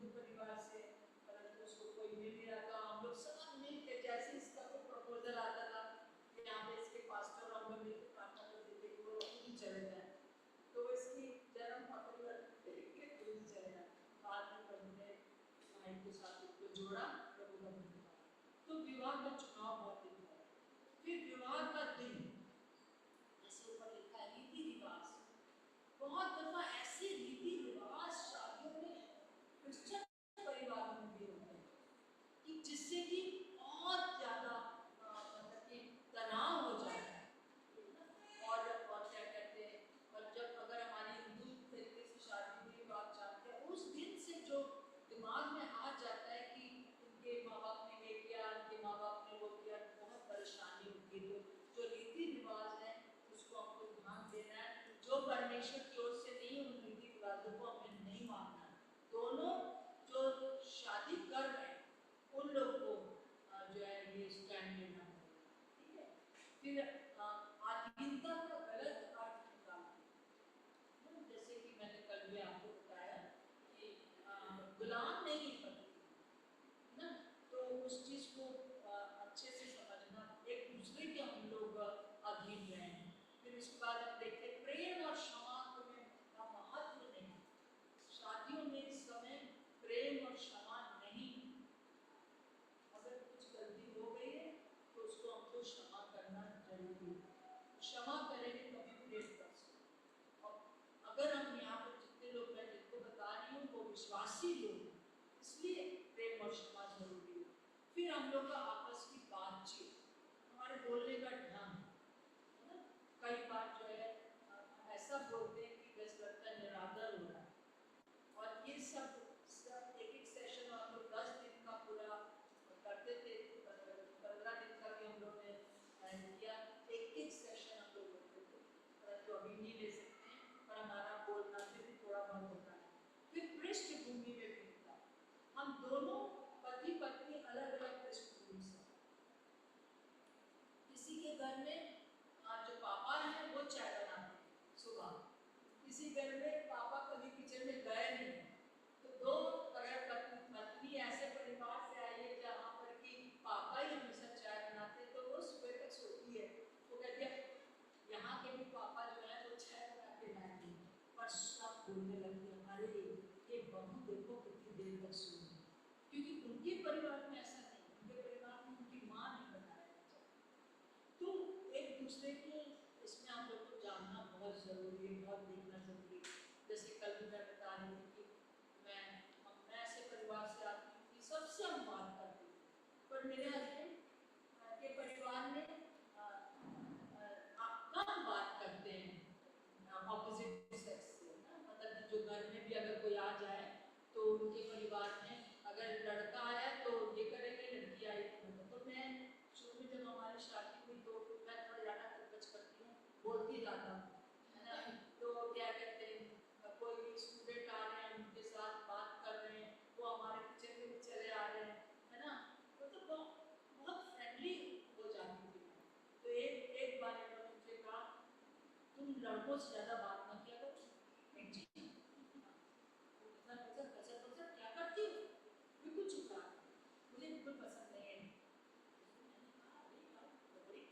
Speaker 1: हिंदू परिवार से, परंतु उसको कोई मिल नहीं रहा था। हम लोग सब मिल के जैसे इसका कोई प्रपोजल आता था कि यहाँ पे इसके पास्टर हम लोग मिलकर प्रार्थना करते थे कि वो खुद ही चले जाए, तो इसकी जन्म परिवर्तन करके खुद ही चले जाए। बाद में प्रभु ने भाई के साथ उसको जोड़ा, प्रभु का धन्यवाद। तो विवाह का चुनाव बहुत दिखता है। फिर विवाह का दिन, जैसे ऊपर लिखा है रीति रिवाज, बहुत दफा ऐसे रीति रिवाज शादियों में क्रिश्चियन परिवार में भी होते हैं कि जिससे कि और ज्यादा मतलब कि तनाव हो जाता है। और क्या कहते हैं, और जब अगर हमारी हिंदू तरीके से शादी हुई तो आप जानते हैं उस दिन से जो दिमाग में आ जाता है कि उनके माँ बाप ने ये किया, उनके माँ बाप ने वो किया, बहुत परेशानी होती है। तो जो रीति रिवाज है उसको हमको ध्यान देना है, जो परमेश्वर की ओर से नहीं उन रीति रिवाजों को हमें नहीं मानना। दोनों जो शादी कर रहे हैं उन लोग को जो है ये स्टैंड लेना पड़ेगा, ठीक है। फिर आधीनता का गलत अर्थ निकालना, जैसे कि मैंने कल भी आपको बताया कि गुलाम नहीं पड़ती ना, तो उस चीज को अच्छे से समझना, एक दूसरे के हम लोग अधीन रहे हैं। फिर उसके बाद हम देखते हैं प्रेम और क्षमा का महत्व नहीं। शादियों में इस समय प्रेम और क्षमा नहीं, अगर कुछ गलती हो गई है तो उसको हमको क्षमा करना जरूरी है। क्षमा करेंगे तभी प्रेम कर सकते। और अगर हम यहाँ पर जितने लोग मैं जिनको बता रही हूँ वो विश्वासी लोग, इसलिए प्रेम और क्षमा जरूरी है। फिर हम लोग का आपस की बातचीत, हमारे बोलने का ढंग, है ना। कई बार जो है ऐसा बोलते हैं कि बस लगता है निरादर हो रहा है, और ये सब एक एक सेशन हम लोग 10 दिन का पूरा करते थे, 15 दिन का भी हम लोग ने किया, एक एक सेशन हम लोग करते थे, परंतु अभी नहीं ले सकते हैं, पर हमारा बोलना फिर भी थोड़ा बहुत होता है। फिर पृष्ठभूमि में भिन्नता, हम दोनों पति पत्नी अलग अलग पृष्ठभूमि से, किसी के घर में जो पापा हैं वो चाय बनाते हैं सुबह, किसी घर में पापा कभी किचन में गए नहीं, तो दो अगर पत्नी ऐसे परिवार से आई है जहाँ पर कि पापा ही हमेशा चाय बनाते हैं, तो वो सुबह तक सोती है, वो कहती है यहाँ के भी पापा जो है वो चाय बना के लाएंगे, पर सब बोलने लगते हैं अरे ये बहू देखो कितनी देर तक सो रही है, क्योंकि उनके परिवार में ऐसा नहीं, उनके परिवार में उनकी माँ नहीं बनाया जाता। तो एक दूसरे के इसमें आप लोग को जानना बहुत जरूरी है, बहुत देखना जरूरी है। जैसे कल भी मैं बता रही थी कि मैं ऐसे परिवार से आती हूँ कि सबसे हम बात करते हैं, पर मेरे हस्बैंड के परिवार में कम बात करते हैं ऑपोजिट सेक्स से, मतलब जो घर में भी अगर कोई आ जाए तो उनके परिवार में अगर लड़का आया तो ये करेंगे, लड़की आई तो मैं शुरू में जब हमारी शादी हुई तो मैं थोड़ा ज़्यादा खचखच करती हूँ, बोलती ज़्यादा हूँ, है ना। तो क्या कहते हैं कोई भी स्टूडेंट आ रहे हैं उनके साथ बात कर रहे हैं, वो हमारे किचन में भी चले आ रहे हैं, है ना, तो बहुत फ्रेंडली हो जाती थी। तो एक बार इन्होंने मुझे कहा तुम लड़कों से ज़्यादा बात ना किया करो, क्या करती हो, बिल्कुल चुप रहा, मुझे बिल्कुल पसंद नहीं है।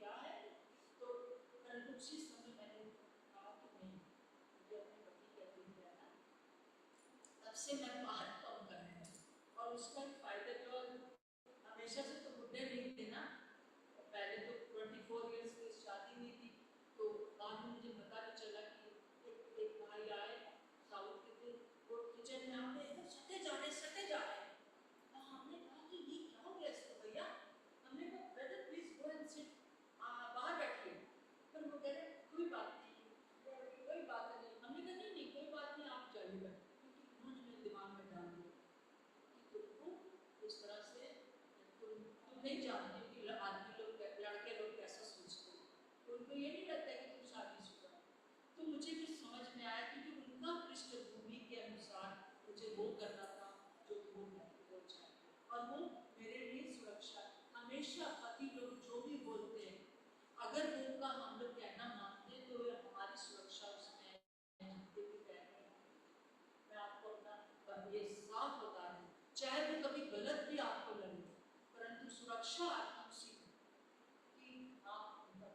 Speaker 1: क्या है तो परंतु से मैं बात कम करने लगी। और उसका एक फायदा जो हमेशा से तो बुढ़े नहीं थे ना, पहले तो 24 इयर्स की शादी नहीं थी, तो बाद में मुझे पता भी चला कि एक भाई आए साउथ के थे, वो किचन में आते एकदम सटे जा रहे हैं। तो हमने कहा कि ये क्या हो गया इसको भैया, हमने कहा brother please go and sit, बाहर बैठिए। पर वो कह रहे कोई बात नहीं, कोई बात नहीं। हमने कहा नहीं नहीं कोई बात नहीं, आप जाइए बैठ, क्योंकि उन्होंने मेरे दिमाग में डाल दिया कि तुमको इस तरह से तुम नहीं जानते कि आदमी लोग लड़के लोग कैसा सोचते हैं, तो उनको ये नहीं लगता कि तुम शादीशुदा हो। तो मुझे फिर समझ में आया कि जो उनका पृष्ठभूमि के अनुसार मुझे वो करना था जो वो चाहते, और वो मेरे लिए सुरक्षा। हमेशा पति लोग जो भी बोलते हैं, अगर वो उनका हम लोग कहना मानते हैं तो हमारी सुरक्षा उसमें है। जितने भी कहते हैं, मैं आपको अपना ये साफ बता रही हूँ, चाहे वो कभी गलत भी आपको लगे, परंतु सुरक्षा आपकी उसी कि आप उनका।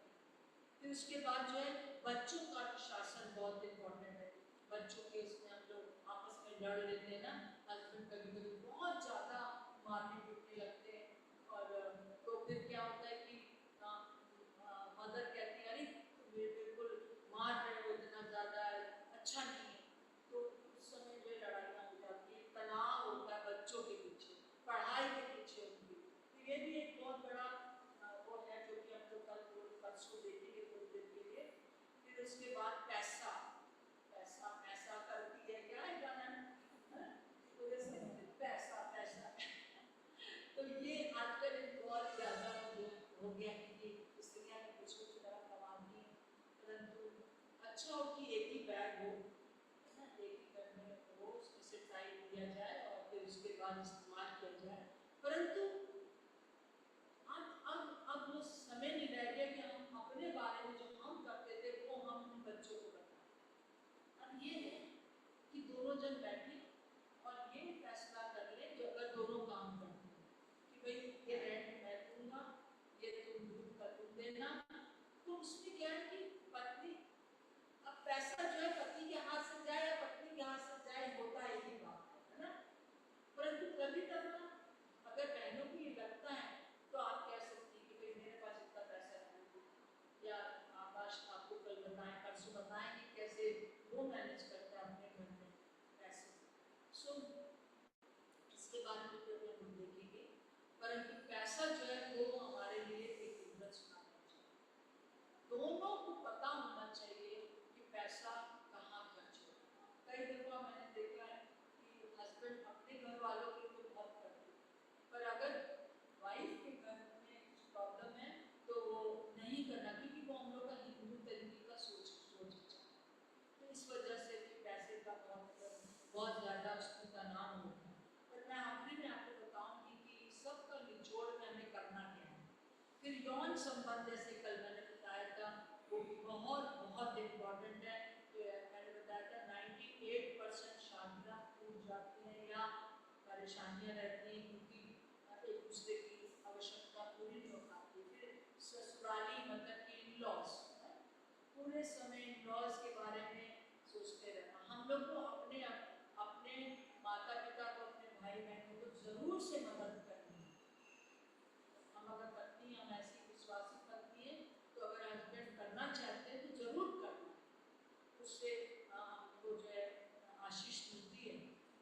Speaker 1: फिर उसके बाद जो है बच्चों का शासन बहुत इम्पोर्टेंट है। बच्चों के उसमें हम लोग आपस में लड़ लेते हैं ना, हस्बैंड कभी कभी बहुत ज़्यादा मारने पीटने लगते हैं, और तो फिर क्या होता है कि मदर कहती है अरे बिल्कुल मार रहे हो इतना ज़्यादा, अच्छा नहीं है। तो उस समय जो लड़ाइयाँ हो जाती है, तनाव होता है बच्चों के पीछे, पढ़ाई के पीछे उनकी। तो ये भी एक बहुत बड़ा वो है जो कि हम लोग कल परसों देखेंगे थोड़ी देर के लिए। फिर उसके बाद पैसा, पैसा पैसा करती है क्या है गाना, पूरे समय पैसा पैसा। तो ये आजकल बहुत ज़्यादा हो गया कि स्त्रियाँ ने कुछ कुछ तरह कमाती हैं, परंतु अच्छा हो कि एक ही बैग हो, है ना, एक ही बैग में हो, उसमें से टाइट दिया जाए और फिर उसके बाद इस्तेमाल किया जाए। परंतु अब वो समय नहीं रह गया कि हम अपने बारे में जो हम करते थे वो हम बच्चों को बताएं। अब ये है कि दोनों जन बैठे और ये फैसला कर ले, जो अगर दोनों काम करते हैं कि भाई ये रेंट मैं दूंगा, ये तुम दूध का तुम देना, तो उसमें क्या है कि पत्नी, अब पैसा जो है पति के हाथ से जाए या पत्नी के हाथ से जाए, होता एक ही बात है ना। परंतु कभी कभी अगर बहनों को ये लगता है तो आप कह सकती हैं कि भाई मेरे पास इतना पैसा नहीं, या आकाश आपको कल बताएं परसों बताएंगे कैसे वो मैनेज करते हैं अपने घर में पैसे। सो इसके बारे में तो हम देखेंगे, परंतु पैसा जो है वो हमारे लिए एक संरचना है। दोनों को पता होना चाहिए कि पैसा कहाँ खर्च हो। कई दफा मैंने देखा है कि हस्बैंड अपने घर वालों के लिए बहुत करते हैं, पर अगर वाइफ के घर में कुछ प्रॉब्लम है तो वो नहीं करना, क्योंकि वो हम लोग का हिंदू तरीके का सोच है। तो इस वजह से भी पैसे का बहुत ज़्यादा उसमें तनाव होता है। पर मैं आखिरी में आपको बताऊंगी कि सबका निचोड़ में हमें करना क्या है। फिर यौन संबंध जैसे कल मैंने बताया था, वो भी बहुत बहुत इम्पोर्टेंट है। तो मैंने बताया था 98% शादियाँ टूट जाती हैं या परेशानियाँ रहती हैं क्योंकि एक दूसरे की आवश्यकता पूरी नहीं हो पाती। फिर ससुराली मतलब कि इन-लॉज, पूरे समय इन-लॉज के बारे में सोचते रहना। हम लोग को अपने अपने माता पिता को, अपने भाई बहनों को जरूर से मदद करनी है। हम अगर पत्नी, हम ऐसी विश्वासी पत्नी है तो अगर हस्बैंड करना चाहते हैं तो जरूर करना, उससे हमको जो है आशीष मिलती है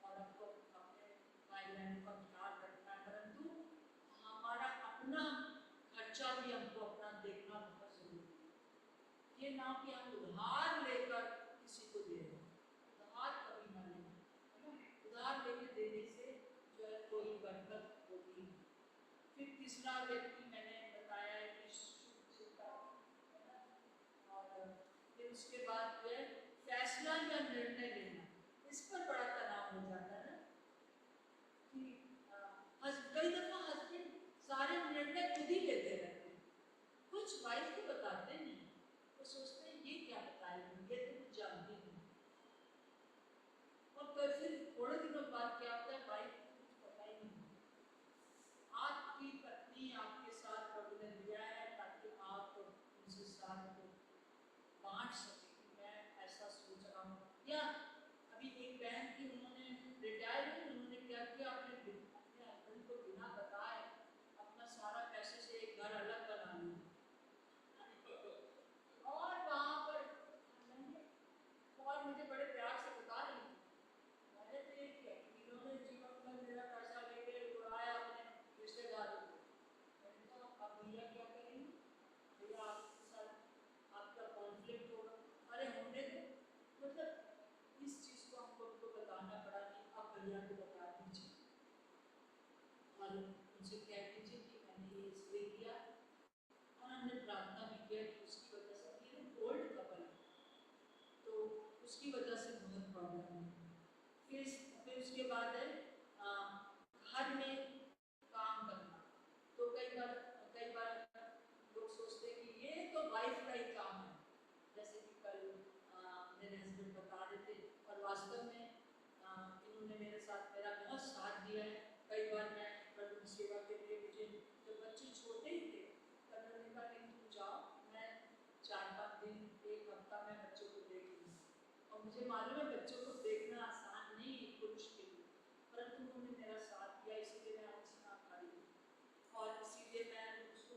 Speaker 1: और हमको अपने भाई बहनों का ख्याल रखना है। परंतु हमारा अपना खर्चा भी हमको अपना देखना बहुत जरूरी है। ये ना कि हम उधार लेकर किसी को दे रहे हैं, उधार कभी ना लेना, है ना। उधार लेके देने से जो है कोई बरकत होती है। फिर तीसरा व्यक्ति मैंने बताया है कि शुद्धता, है ना। और फिर उसके बाद जो है फैसला या निर्णय लेना, इस पर बड़ा तनाव हो जाता है ना कि कई दफा हस्बैंड सारे निर्णय खुद ही लेते रहते हैं, कुछ वाइफ को बताते नहीं, वो सोचते हैं ये क्या बताएगी, ये तो कुछ जानती नहीं। और फिर थोड़े दिनों बाद क्या होता है, वाइफ को कुछ पता ही नहीं। आपकी पत्नी आपके साथ प्रभु ने दिया है ताकि आप उनसे साथ को बांट सके कि मैं ऐसा सोच रहा हूँ। या अभी एक बहन की, उन्होंने दिया तो बता दीजिए, और उनसे कह दीजिए कि मैंने ये इसलिए किया। और हमने प्रार्थना भी किया कि उसकी वजह से ये ओल्ड कपल है तो उसकी वजह से बहुत प्रॉब्लम है। फिर उसके बाद है घर में काम करना। तो कई बार लोग सोचते हैं कि ये तो वाइफ का ही काम है, जैसे कि कल मेरे हस्बैंड बता रहे थे, और वास्तव में इन्होंने मेरे साथ मेरा बहुत साथ दिया है। कई बार मैं प्रभु की सेवा के लिए, मुझे जब बच्चे छोटे ही थे तब मैंने कहा नहीं तुम जाओ, मैं 4-5 दिन 1 हफ्ता में बच्चों को देख लूँगी। और मुझे मालूम है बच्चों को देखना आसान नहीं है पुरुष के लिए, परंतु उन्होंने मेरा साथ दिया, इसीलिए मैं आज यहाँ खड़ी हूँ और इसीलिए मैं उसको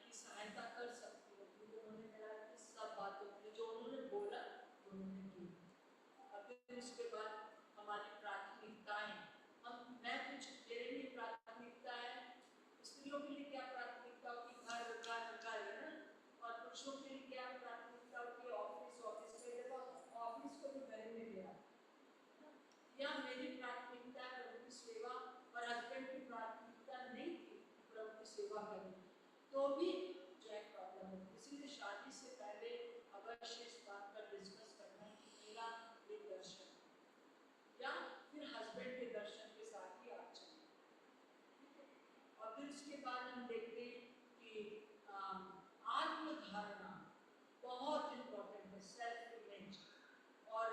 Speaker 1: की सहायता कर सकती हूँ, क्योंकि उन्होंने मेरा इस सब बातों में जो उन्होंने बोला उन्होंने की। और फिर उसके बाद हमारी प्राथमिकताएं, मैं कुछ मेरे लिए प्राथमिकता है, स्त्रियों के लिए क्या प्राथमिकता होती है, घर है ना, और पुरुषों के लिए क्या प्राथमिकता होती है, ऑफिस के लिए ऑफिस को भी घर में लेना, या मेरी प्राथमिकता है प्रभु की सेवा, और हस्बैंड की प्राथमिकता नहीं थी प्रभु की सेवा करनी, तो भी जो है प्रॉब्लम है। इसीलिए शादी से पहले अवश्य इस बात पर डिस्कस करना है कि मेरा ये दर्शन या फिर हस्बैंड के दर्शन के साथ ही आप चलें, ठीक है। और फिर उसके बाद हम देखते हैं कि आत्मधारणा बहुत इम्पोर्टेंट है, सेल्फ इमेज, और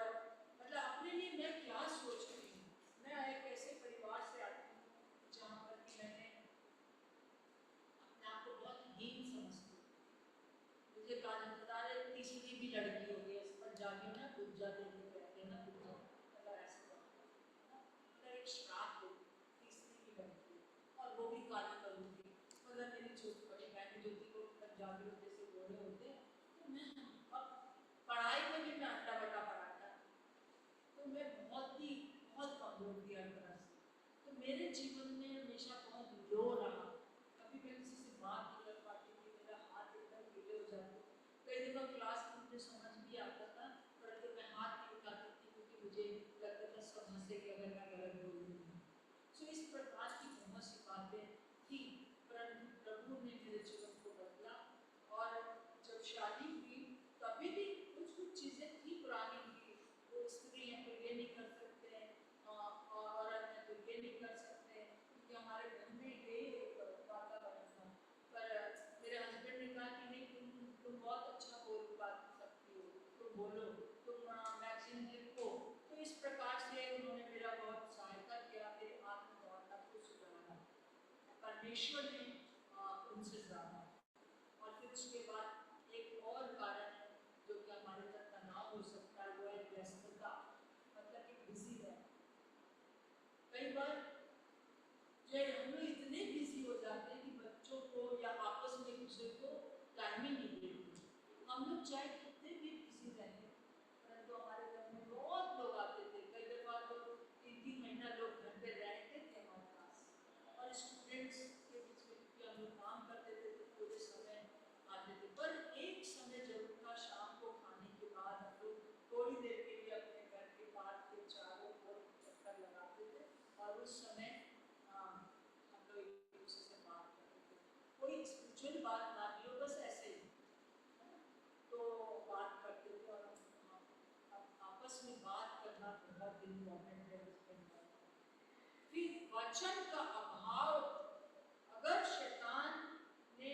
Speaker 1: मतलब अपने लिए मैं क्या सोच रही हूँ। मैं एक ऐसे परिवार से आती हूँ जहाँ पर कि मैंने अपने आप को बहुत हीन समझती हूँ। मुझे काजल बता रहे तीसरी भी लड़की हो गई, पंजाबी में ना दूजा देने कहते हैं ना, दूजा मतलब ऐसे मतलब एक श्राप हो, तीसरी भी लड़की और वो भी काली बहू थी। मगर मेरी छोटी बड़ी बहन जो थी वो पंजाबी में जैसे गोरे होते हैं, तो मैं अब पढ़ाई में भी मैं अड्डा बट्टा पढ़ा था, तो मैं बहुत कमजोर थी हर तरह से। तो मेरे जीवन में हमेशा बहुत लो रहा, कभी मैं किसी से बात नहीं कर पाती थी, मेरा हाथ एकदम पीले हो जाते। कई दफ़ा क्लास में मुझे समझ भी आता था, परंतु मैं हाथ नहीं उठाती थी क्योंकि मुझे लगता था सब हंसेंगे अगर मैं गलत बोल दूँगी। सो इस प्रकार की बहुत सी बातें थी, परंतु प्रभु ने मेरे जीवन को बदला। और जब शादी हुई तभी भी कुछ चीज़ें थी पुरानी थी, वो स्त्री हैं तो ये नहीं कर सकते हैं, औरत है तो ये नहीं कर सकते हैं, क्योंकि हमारे घर में ये एक वातावरण था। पर मेरे हस्बैंड ने कहा कि नहीं तुम बहुत अच्छा बोल बात सकती हो, तुम बोलो, तुम मैगजीन लिखो। तो इस प्रकार से उन्होंने मेरा बहुत सहायता किया, मेरे आत्मभावना को सुधारा, परमेश्वर ने उनसे ज़्यादा। और फिर उसके बाद एक और कारण है जो कि हमारे अंदर तनाव हो सकता है, वो है व्यस्तता, मतलब कि बिजी रहना। कई बार जो है हम लोग इतने बिजी हो जाते हैं कि बच्चों को या आपस में एक दूसरे को टाइम ही नहीं देते। हम लोग चाहे कितने भी बिजी रहें, परंतु हमारे घर में बहुत लोग आते थे, कई दफा तो 3-3 महीना लोग घर पे रहते थे हमारे पास, और स्टूडेंट्स के बीच में क्योंकि हम लोग काम करते थे तो पूरे समय आते थे। पर एक समय जरूर था, शाम को खाने के बाद हम लोग थोड़ी देर के लिए अपने घर के बाहर के चारों ओर चक्कर लगाते थे, और उस समय हम लोग एक दूसरे से बात करते थे, कोई स्पिरिचुअल बात ना भी हो, बस ऐसे ही तो बात करते थे। और आपस में बात करना बहुत इम्पोर्टेंट है हस्बैंड वाइफ। फिर वचन का अभाव, अगर शैतान ने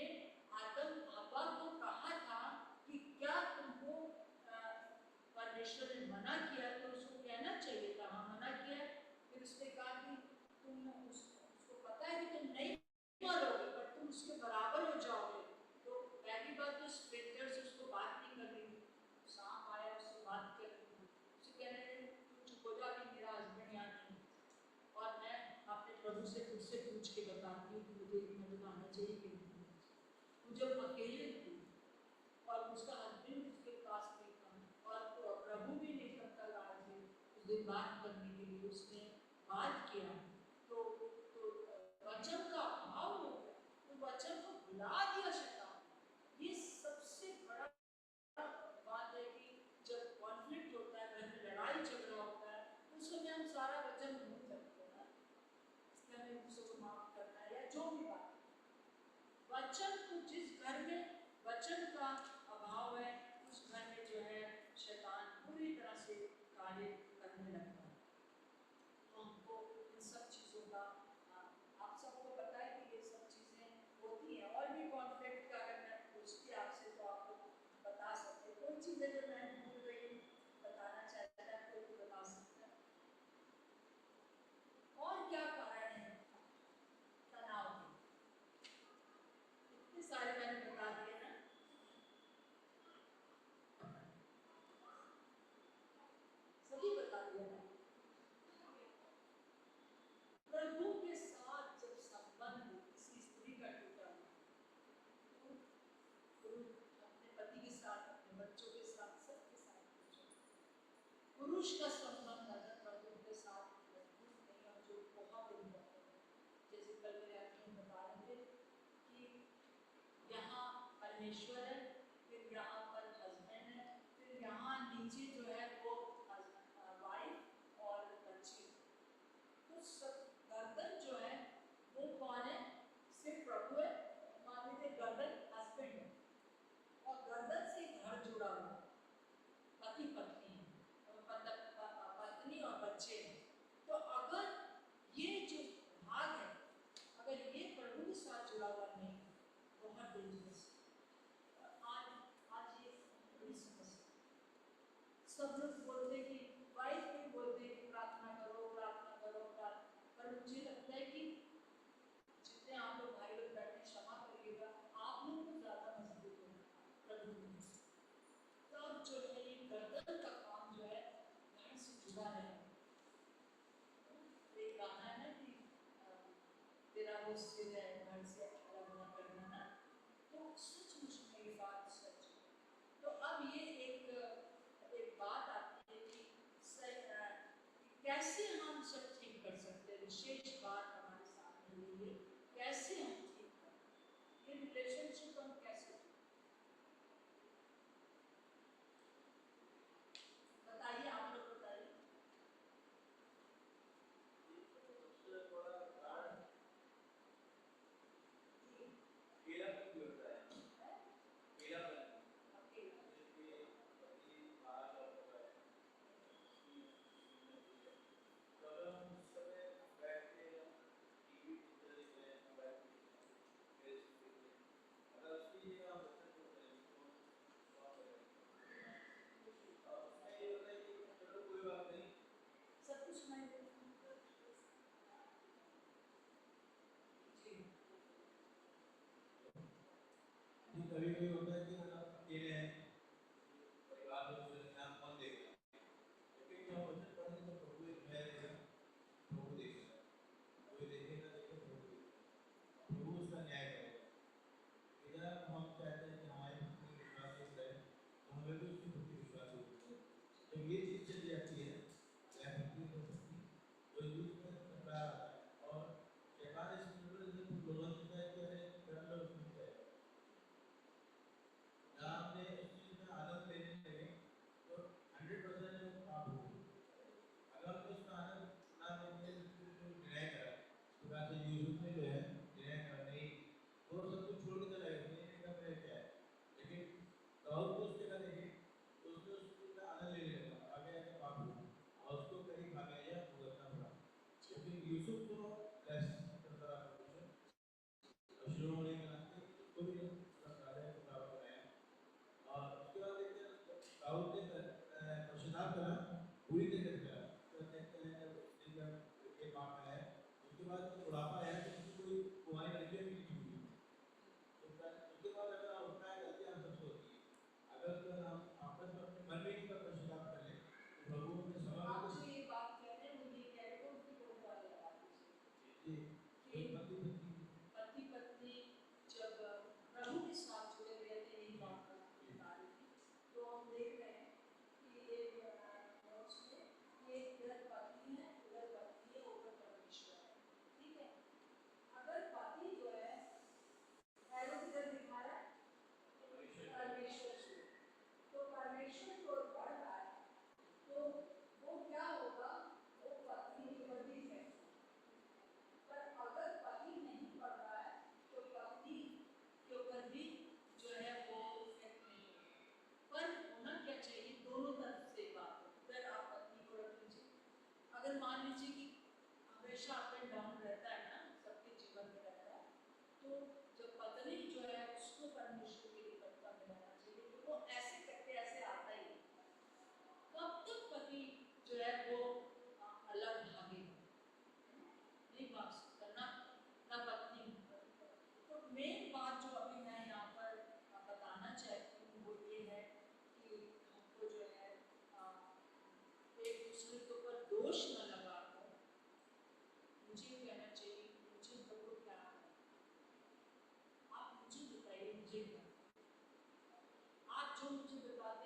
Speaker 1: आदम हवा को कहा था कि क्या तुमको परमेश्वर ने मना किया, तो उसको कहना चाहिए था हाँ मना किया। फिर उसने कहा कि तुम उसको पता है कि तुम नहीं मरोगे पर तुम उसके बराबर हो जाओगे। तो पहली बात तो स्ट्रेंजर से उसको बात नहीं कर रही थी, सांप आया उससे बात कर रही थी, उसे कह रहे थे तुम चुप हो जा कि मेरा हस्बैंड यहाँ नहीं। और मैं अपने प्रभु से खुद से पूछ के बताती हूँ कि मुझे मदद आना चाहिए कि नहीं। जब अकेले थी और उसका हस्बैंड उसके पास नहीं था और प्रभु भी नहीं तब तक आए थे उस दिन बात करने के लिए, उसने बात किया तो वचन का अभाव हो गया, तो वचन को भुला दिया शैतान। ये सबसे बड़ा बात है कि जब कॉन्फ्लिक्ट होता है, घर में लड़ाई झगड़ा होता है, उस समय हम सारा वचन वचन को, जिस घर में वचन का अभाव है उस घर में जो है शैतान पूरी तरह से कार्य करने लगता है। तो हमको इन सब चीज़ों का आप सबको पता है कि ये सब चीज़ें होती हैं। और भी कॉन्फ्लिक्ट का अगर मैं पूछती आपसे तो आप लोग बता सकते हैं। कोई चीज़ अगर मैं भूल गई बताना चाहता है कोई तो बता सकता है। और क्या कारण है तनाव के? इतने सारे मैंने बता दिए ना। सभी बता दिया ना। प्रभु के साथ जब संबंध किसी स्त्री का टूटा, अपने पति के साथ, अपने बच्चों के साथ, सबके साथ, पुरुष का संबंध अगर प्रभु के साथ मजबूत नहीं और जो बहुत इम्पोर्टेंट है, जैसे कल मेरे आदमी बता रहे थे कि यहाँ परमेश्वर है, फिर यहाँ पर हस्बैंड है, फिर यहाँ नीचे जो है वो वाइफ और बच्चे। तो सब गर्दन जो है वो कौन है? सिर्फ प्रभु है। मान लीजिए गर्दन हस्बैंड है और गर्दन से घर जुड़ा हुआ है, पति पत्नी है, पत्नी और बच्चे हैं। तो अगर ये जो भाग है अगर ये प्रभु के साथ जुड़ा हुआ नहीं, बहुत डेंजरस है। आज ये बड़ी समस्या। सब लोग बोलते कि वाइफ भी बोलते कि प्रार्थना करो प्रार्थना करो प्रार्थना, पर मुझे लगता है कि जितने आप लोग भाई लोग बैठे क्षमा करिएगा, आप लोग को ज़्यादा मजबूत होना प्रभु में। तब जो है ये गर्दन का काम जो है घर से जुड़ा है। एक गाना है ना कि तेरा वो सिर है घर से अलग न करना ना, तो सचमुच में ये बात सच है। तो अब ये एक बात आती है कि कैसे हम सब ठीक कर सकते हैं। विशेष बात हमारे सामने ये कैसे हम ठीक करें ये रिलेशनशिप, हम कैसे बताइए, आप लोग बताइए।
Speaker 2: सबसे बड़ा कारण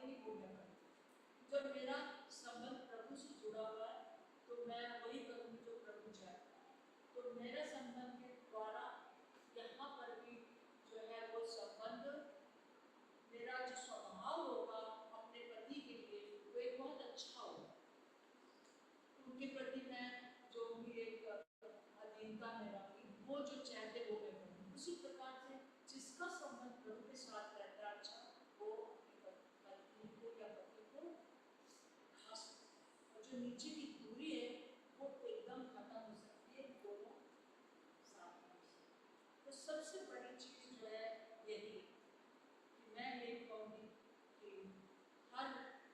Speaker 1: बातें ही बोला करती हूँ। जब मेरा संबंध प्रभु से जुड़ा हुआ है तो मैं वही करूँगी जो प्रभु चाहता है। तो मेरा संबंध के द्वारा यहाँ पर भी जो है वो संबंध, मेरा जो स्वभाव होगा अपने पति के लिए वो एक बहुत अच्छा होगा। उनके प्रति मैं जो भी एक अधीनता में रखी, वो जो चाहते वो मैं करूँ। उसी प्रकार से जिसका संबंध प्रभु के साथ रहता है अच्छा, वो पत्नी को या पति को खा सकता है। और जो नीचे की दूरी है वो एकदम खत्म हो सकती है, दोनों साथ में हो सकते हैं। तो सबसे बड़ी चीज़ जो है यही कि मैं ये कहूँगी कि हर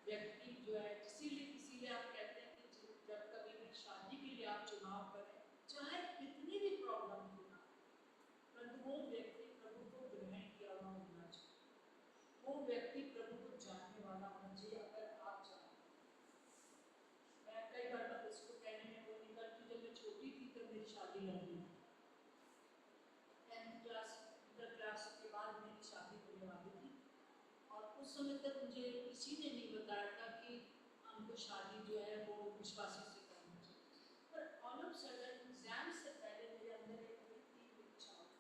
Speaker 1: व्यक्ति जो है, इसीलिए आप कहते हैं कि जब कभी भी शादी के लिए आप चुनाव करें, चाहे कितनी भी प्रॉब्लम हो ना, परंतु वो व्यक्ति प्रभु को ग्रहण किया हुआ होना चाहिए। वो व्यक्ति प्रभु को जानने वाला होना चाहिए। अगर आप जानते हैं, मैं कई बार इसको कहने में वो निकलती, जब मैं छोटी थी तब मेरी शादी लगी, 10th क्लास इंटर क्लास के बाद मेरी शादी होने वाली थी। और उस समय तक मुझे किसी ने नहीं बताया था कि हमको शादी जो है वो विश्वासी से करनी चाहिए। पर ऑल ऑफ सडन एग्जाम से पहले मेरे अंदर एक बड़ी तीव्र इच्छा हुई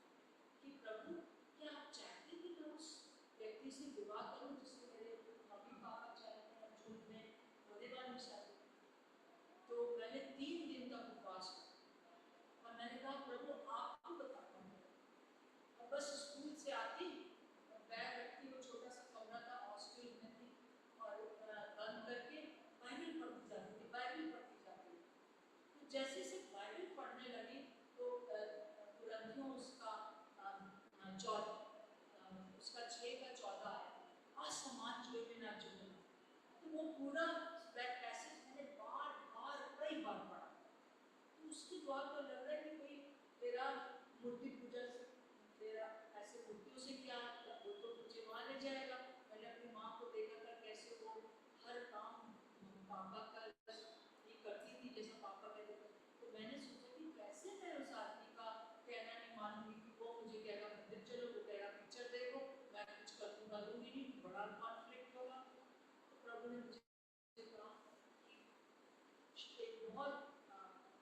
Speaker 1: कि प्रभु, क्या आप चाहते कि मैं उस व्यक्ति से विवाह करूं जिससे मेरे मम्मी पापा चाहते हैं, जून में होने वाली शादी। तो मैंने 3 दिन तक उपवास किया और मैंने कहा प्रभु आपको बताना है। और बस स्कूल से आती, बैग रखती, वो छोटा सा कमरा था, हॉस्टल में थी, और बंद करके बाइबल पढ़ती जाती थी, बाइबल पढ़ती जाती थी। तो जैसे से बाइबल पढ़ने लगी तो तुरंतियों उसका 6 का 14 आया, आसमान जुए में ना जुए। तो वो पूरा पैसेज मैंने बार बार कई बार पढ़ा। तो उसके बाद तो लग रहा है कि कोई तेरा मूर्ति पूजा से, तेरा ऐसे मूर्तियों से क्या, वो तो मुझे वहाँ ले जाएगा। मैंने अपनी माँ को देखा था कैसे वो हर काम पापा का ही करती थी जैसा पापा कहते थे। तो मैंने सोचा कि कैसे मैं उस आदमी का कहना नहीं मानूंगी कि वो मुझे कहेगा मंदिर चलो, वो कहेगा पिक्चर देखो, मैं कुछ करूँगी नहीं, बड़ा कॉन्फ्लिक्ट होगा। तो प्रभु ने मुझे कहा कि एक बहुत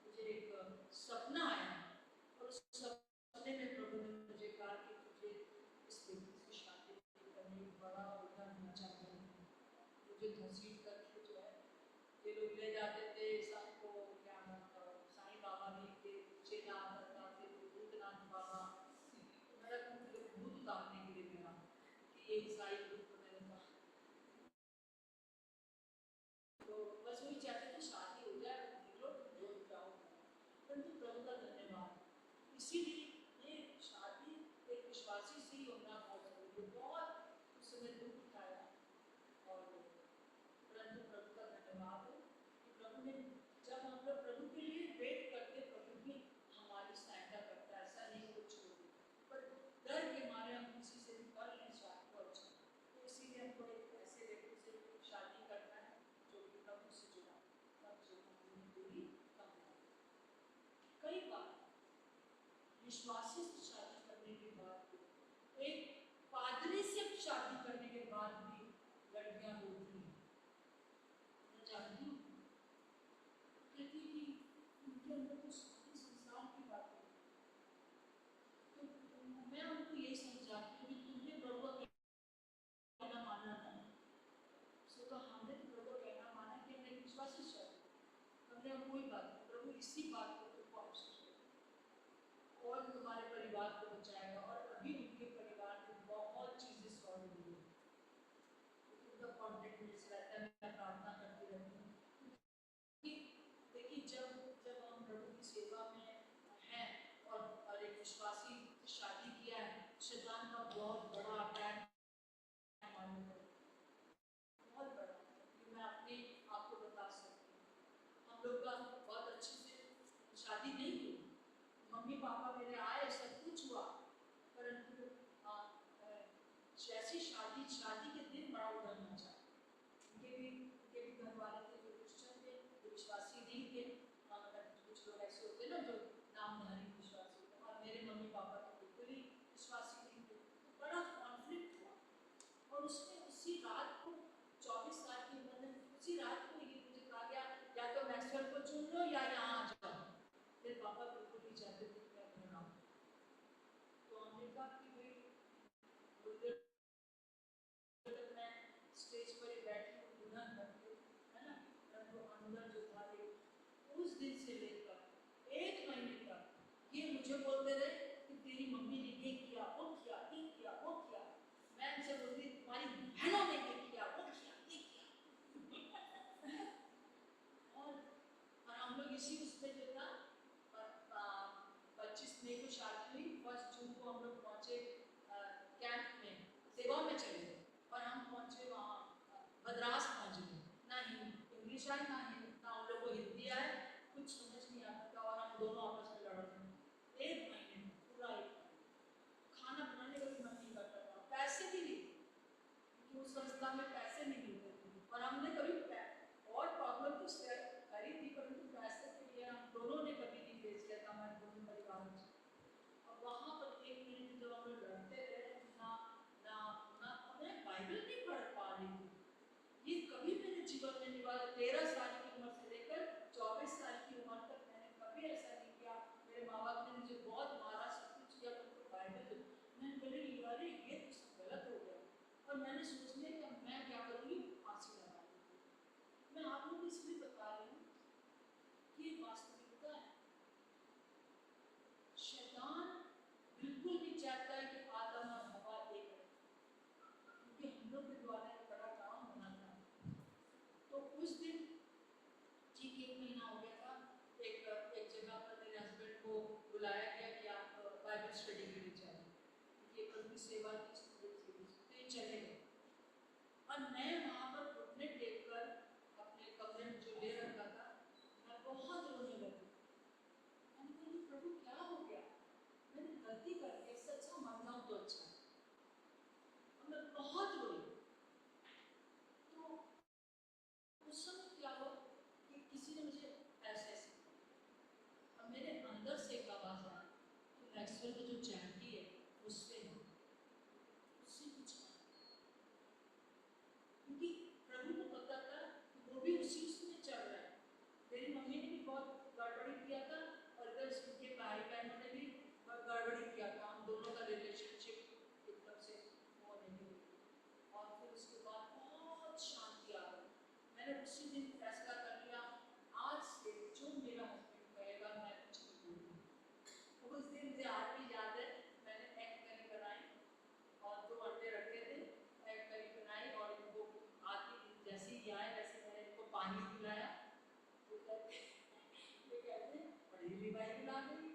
Speaker 1: मुझे एक सपना आया, और उस सपने में प्रभु ने मुझे कहा कि तुझे इस व्यक्ति से शादी करने में बड़ा उल्टा ढांचा है। मुझे घसीट करके जो है ये लोग ले जाते थे सबको, क्या मतलब साईं बाबा भी थे, चेला करता थे, भूतनाथ बाबा। मेरा भूत उतारने के लिए मेरा कि ये ईसाई ग्रुप को मैंने कहा, तो बस वही चाहते थे शादी हो जाए, निकलो जो जाओ। परंतु प्रभु का धन्यवाद, इसीलिए ये शादी एक विश्वासी से ही होना बहुत जरूरी है। बहुत उस समय दुख उठाया, और परंतु प्रभु का धन्यवाद हो कि प्रभु ने, जब हम लोग प्रभु के लिए वेट करते, प्रभु भी हमारी सहायता करता है। ऐसा नहीं कुछ हो, पर डर के मारे हम किसी से भी कर लें शादी को अच्छा, तो इसीलिए हमको एक ऐसे व्यक्ति से शादी करना है जो कि प्रभु से जुड़ा, तब जो हमारी दूरी कम होगी। कई बार विश्वासी से शादी करने के बाद, एक पादरी से शादी करने के बाद भी लड़कियां बोलती हैं, मैं जानती हूँ, कहती कि उनके अंदर तो सारी संसार की बातें हैं। तो मैं उनको यही समझाती हूँ कि तुमने प्रभु का कहना माना ना, सो तो हमने तो प्रभु का कहना माना कि हमने विश्वासी से शादी की। हमने कोई बात नहीं, प्रभु इसी बात को तुमको अवसर और तुम्हारे परिवार को बचाएगा। और अभी उनके परिवार में बहुत चीजें सॉल्व हुई है,
Speaker 3: पापा बिल्कुल नहीं चाहते थे कि मैं घर आऊँ। तो हमने कहा कि भाई थोड़ी देर तक मैं स्टेज पर ही बैठी हूँ गुना करके, है ना, परंतु अंदर जो था उस दिन से लेकर 1 महीने तक ये मुझे बोलते रहे कि तेरी मम्मी ने ये किया, वो किया, ये किया, वो किया। मैं इनसे बोलती तुम्हारी बहनों ने ये किया, वो किया, ये किया। और हम लोग इसी उसमें जो था 25 मई को शादी हुई, 1 जून को हम लोग पहुंचे कैंप में, सेवा में चले गए और हम पहुंचे वहाँ मद्रास पहुंच गए। ना इंग्लिश आई ना उन लोग को हिंदी आए, कुछ समझ नहीं आता था और हम दोनों आपस में लड़ रहे थे 1 महीने पूरा 1 महीने। खाना बनाने का भी मन नहीं करता था, पैसे भी नहीं, क्योंकि उस संस्था में पैसे नहीं मिलते थे और हमने कभी और प्रॉब्लम तो करी थी, परंतु पैसे के लिए हम दोनों ने कभी नहीं फेस किया था हमारे दोनों परिवारों से। और वहाँ पर 1 महीने जब हम लोग लड़ते रहे, ना ना ना मैं बाइबल नहीं पढ़ पा रही थी। ये कभी मेरे जीवन में नहीं हुआ। 13 साल की उम्र से लेकर 24 साल की उम्र तक मैंने कभी ऐसा नहीं किया। मेरे माँ बाप ने मुझे बहुत मारा, सब कुछ किया, तो बाइबल मैंने बोली अरे ये तो सब गलत हो गया। और मैंने सोच लिया कि मैं क्या करूँगी, फांसी लगा लूँगी। मैं आप लोगों को इसलिए बता रही हूँ कि वास्तविकता है। शैतान बिल्कुल नहीं चाहता है कि आदम और हवा एक रहे, क्योंकि हम लोग के द्वारा एक बड़ा काम बना था। तो उस दिन ठीक 1 महीना हो गया था, एक जगह पर मेरे हस्बैंड को बुलाया गया कि आप बाइबल स्टडी के लिए जाइए, क्योंकि प्रभु की सेवा की तो ये चले गए। और मैं वहाँ पर घुटने टेक कर अपने कमरे में जो ले रखा था, मैं बहुत रोने लगी। मैंने कहा प्रभु क्या हो गया, मैंने गलती कर दी, सच्चा मान जाऊँ तो अच्छा है। और मैं बहुत रोई। तो उस समय क्या हो कि किसी ने मुझे ऐसे ऐसे, और मेरे अंदर से एक आवाज आई कि मैक्सवेल का जो चैंटी है उससे कुछ नहीं, क्योंकि प्रभु को पता था कि वो भी उसी उसमें चल रहा है। मेरी मम्मी ने भी बहुत गड़बड़ी किया था और इधर उनके भाई बहनों ने भी गड़बड़ी किया था। हम दोनों का रिलेशनशिप एकदम से वो नहीं हुई और फिर उसके बाद बहुत शांति आ गई। मैंने उसी दिन फैसला कर लिया, आज से जो मेरा हस्बैंड कहेगा मैं कुछ नहीं बोलूँगी। उस दिन मुझे आज भी याद है, मैंने एग करी बनाई और 2 अंडे रखे थे, एग करी बनाई और इनको आके जैसे ही आए वैसे मैंने इनको पानी पिलाया। तो कहते बड़ी बाइबल आ गई।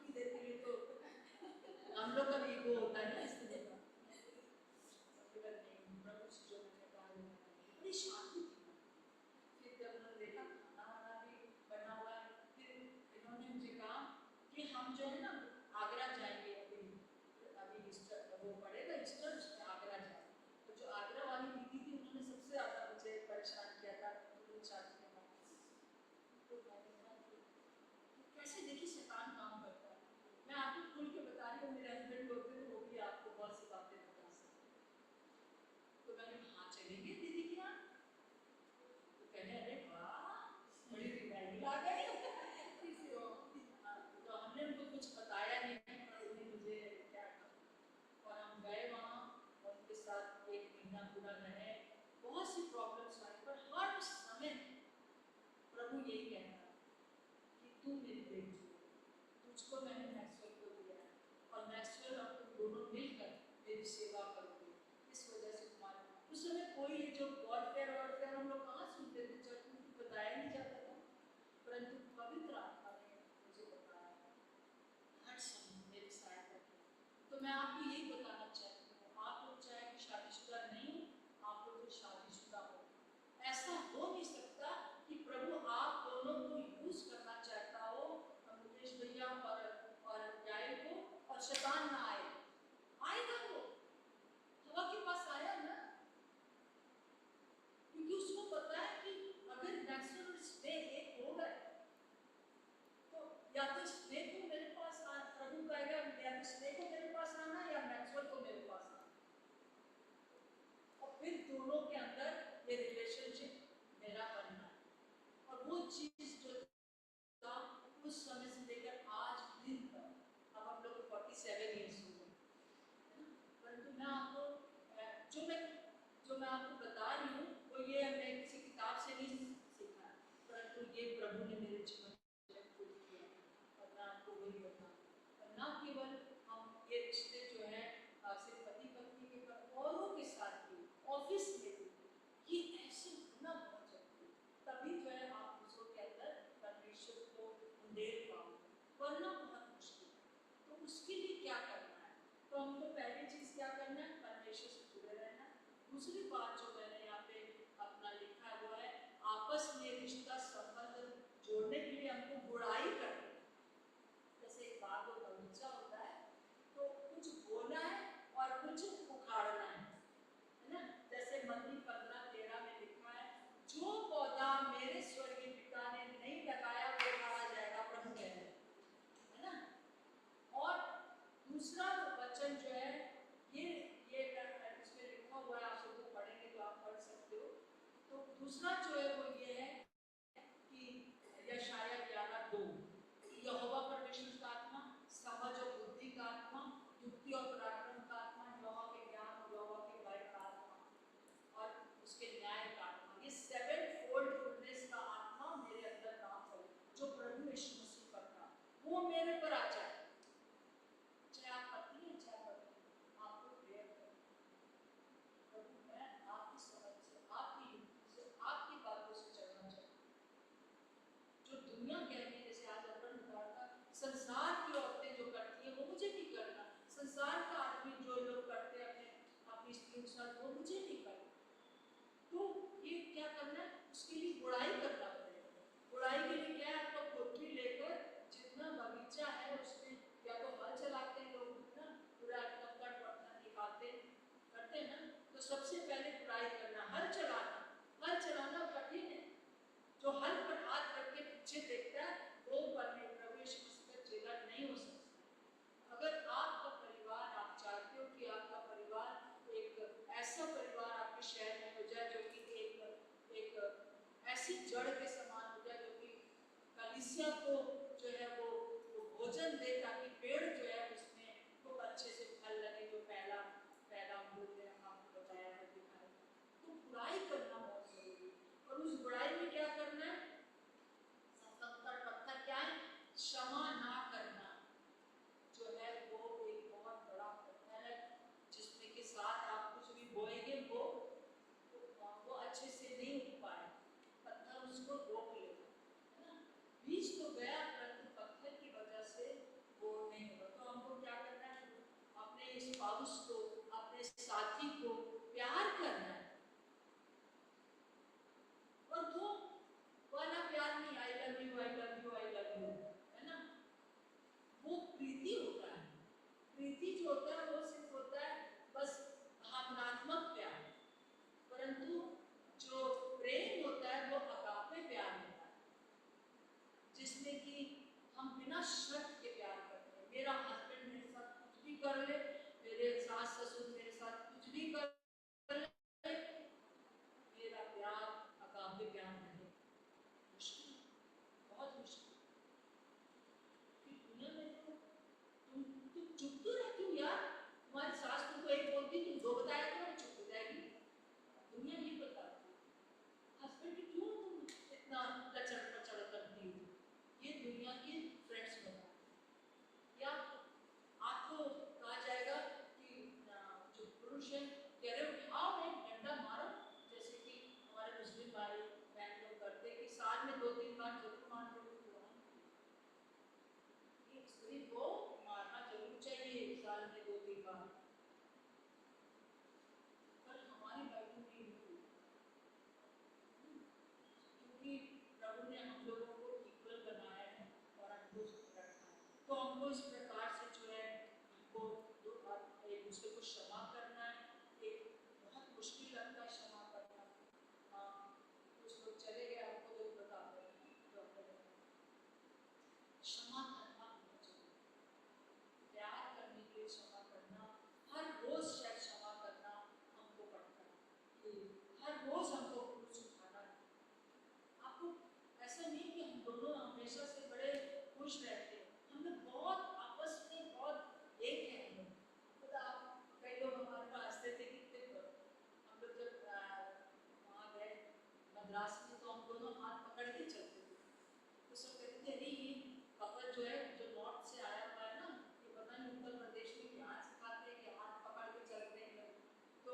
Speaker 3: इधर के लिए तो हम लोग का भी ईगो होता है ना, इसलिए प्रभु से जो मैंने कहा बड़ी शांति थी। फिर जब उन्होंने देखा खाना वाना भी बना हुआ है, फिर इन्होंने मुझे कहा कि हम जो है ना आगरा जाएंगे, अभी ईस्टर वो पड़ेगा, ईस्टर उसमें आगरा जाएंगे। तो जो आगरा वाली दीदी थी उन्होंने सबसे ज़्यादा मुझे परेशान किया था शादी के बाद। तो मैंने कहा कि कैसे देखिए शैतान काम करता है। मैं आपको खुल के बता रही हूँ, मेरे हस्बैंड होते थे वो भी आपको बहुत सी बातें बता सकते। तो मैंने हाँ चलेंगे दीदी के यहाँ। तो कहने अरे वाह बड़ी रिवाइवल आ गई। तो हमने उनको कुछ बताया नहीं, उन्होंने मुझे क्या कहा। और हम गए वहाँ और उनके साथ 1 महीना पूरा रहे। बहुत सी प्रॉब्लम्स आई, पर हर समय प्रभु यही कहता है कि तू मेरी बेटी हो, तुझको मैंने मैक्सवेल को दिया है और मैक्सवेल और तुम दोनों मिलकर मेरी सेवा करोगे। इस वजह से तुम्हारे उस समय कोई ये जो वॉरफेयर हम लोग कहाँ सुनते थे, चर्च में कुछ बताया नहीं जाता था, परंतु पवित्र आत्मा ने मुझे बताया हर समय मेरी सहायता की। तो मैं आपको यही बताना चाहती हूँ, आप लोग चाहे कि शादीशुदा नहीं हो, आप लोग जो शादीशुदा हो, ऐसा हो नहीं सकता कि प्रभु आप दोनों को यूज करना चाहता हो, मुकेश भैया और याइल को, और शैतान ना आए। आएगा वो, हवा के पास आया ना, क्योंकि उसको पता है कि अगर मैक्सवेल और स्नेक एक हो गए तो या तो स्नेक को मेरे पास प्रभु कहेगा या तो स्नेक को मेरे पास आना या मैक्सवेल को मेरे पास आना, और फिर दोनों के अंदर ये रिलेशनशिप मेरा बनना। और वो चीज जो
Speaker 1: सबसे पहले बुराई करना, हल चलाना कठिन है। जो हल पर हाथ रख के पीछे देखता है वो प्रभु यीशु मसीह का चेला नहीं हो सकता। अगर आपका परिवार, आप चाहते हो कि आपका परिवार एक ऐसा परिवार आपके शहर में हो जाए जो कि एक ऐसी जड़ के समान हो जाए जो कि कलीसिया को जो है वो भोजन दे, ताकि पेड़ जो है उसमें खूब अच्छे से फल लगे, जो पहला हम लोग ने आपको बताया है, दिखाया। तो बुराई करना बहुत जरूरी है। और उस बुराई में क्या करना है? पत्थर क्या है? क्षमा ना करना जो है वो एक बहुत बड़ा पत्थर है, जिसमें के साथ आप कुछ भी बोएंगे वो अच्छे से नहीं उग पाए, पत्थर उसको रोक लेगा, है ना। बीज तो गया परंतु पत्थर की वजह से वो नहीं होगा। तो हमको क्या करना है? अपने स्पाउस को, अपने साथी को प्यार करना है। और वो वाला प्यार नहीं I love you I love you I love you, है ना। वो प्रीति होता है। प्रीति जो होता है वो सिर्फ होता है बस भावनात्मक प्यार, परंतु जो प्रेम होता है वो अगापे प्यार होता है, जिसमें कि हम बिना शर्त के प्यार करते हैं। मेरा हस्बैंड मेरे साथ कुछ भी कर ले, मेरे सास ससुर मेरे साथ कुछ भी कर ले, मेरा प्यार अगापे प्यार नहीं। मुश्किल, बहुत मुश्किल। दुनिया में तो तुम चुप तो रहती हो यार, तुम्हारी सास तुमको एक बोलती, तुम दो बताया तो चुप हो जाएगी। दुनिया ये बताती है, हस्बैंड की क्यों तुम इतना लचड़ पचड़ करती हो? ये दुनिया की फ्रेंड्स बताती। या आपको कहा जाएगा कि जो पुरुष है कह रहे उठाओ एक डंडा मारो, जैसे कि हमारे मुस्लिम भाई बहन लोग करते कि साल में 2-3 बार जरूर मार दो। एक स्त्री को मारना जरूर चाहिए साल में 2-3 बार, पर हमारी बाइबल नहीं लिखी, क्योंकि प्रभु ने हम लोगों को इक्वल बनाया है और हमको रखा है। तो हमको इस प्रकार से जो है हमको एक दूसरे को क्षमा करना है। एक बहुत मुश्किल लगता है क्षमा करना। कुछ लोग चले गए, आपको जो बताते हैं क्षमा करना बहुत जरूरी है। प्यार करने के लिए क्षमा करना, हर रोज शायद क्षमा करना हमको पड़ता है कि हर रोज हमको क्रूस उठाना है। आपको ऐसा नहीं कि हम दोनों हमेशा से बड़े खुश रहते हैं, हम लोग बहुत आपस में बहुत एक है। हम लोग पता, आप कई लोग हमारे पास हंसते थे कितने पर हम लोग जब वहाँ गए मद्रास में, तो हम दोनों हाथ पकड़ के चलते थे। तो सब कहते थे अरे ये कपल जो है जो नॉर्थ से आया हुआ है ना, ये पता नहीं उत्तर प्रदेश में क्या सिखाते हैं कि हाथ पकड़ के चलते हैं। तो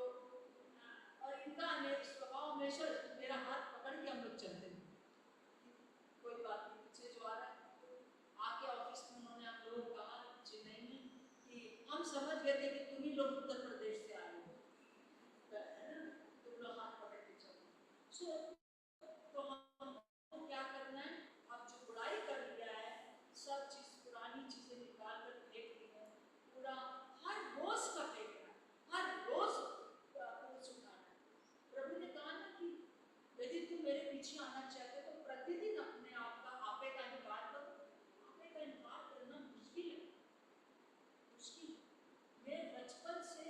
Speaker 1: और इनका स्वभाव हमेशा मेरा हाथ पकड़ के हम लोग चलते थे। कोई बात नहीं, पीछे जो आ रहा है आके ऑफिस में उन्होंने हम लोगों को कहा चेन्नई में कि हम समझ गए थे कि तुम ही लोग उत्तर प्रदेश से आए हो, तुम लोग हाथ पकड़ के चलो। तो हमको क्या करना है? अब जो बुराई कर लिया है, सब चीज पुरानी चीजें निकाल कर फेंक दी है, पूरा हर रोज का फेंकना, हर रोज क्रूस उठाना है। प्रभु ने कहा ना कि यदि तुम मेरे पीछे आना चाहते हो तो प्रतिदिन अपने आप का आपे का इनकार करो। आपे का इनकार करना मुश्किल है, मुश्किल। मैं बचपन से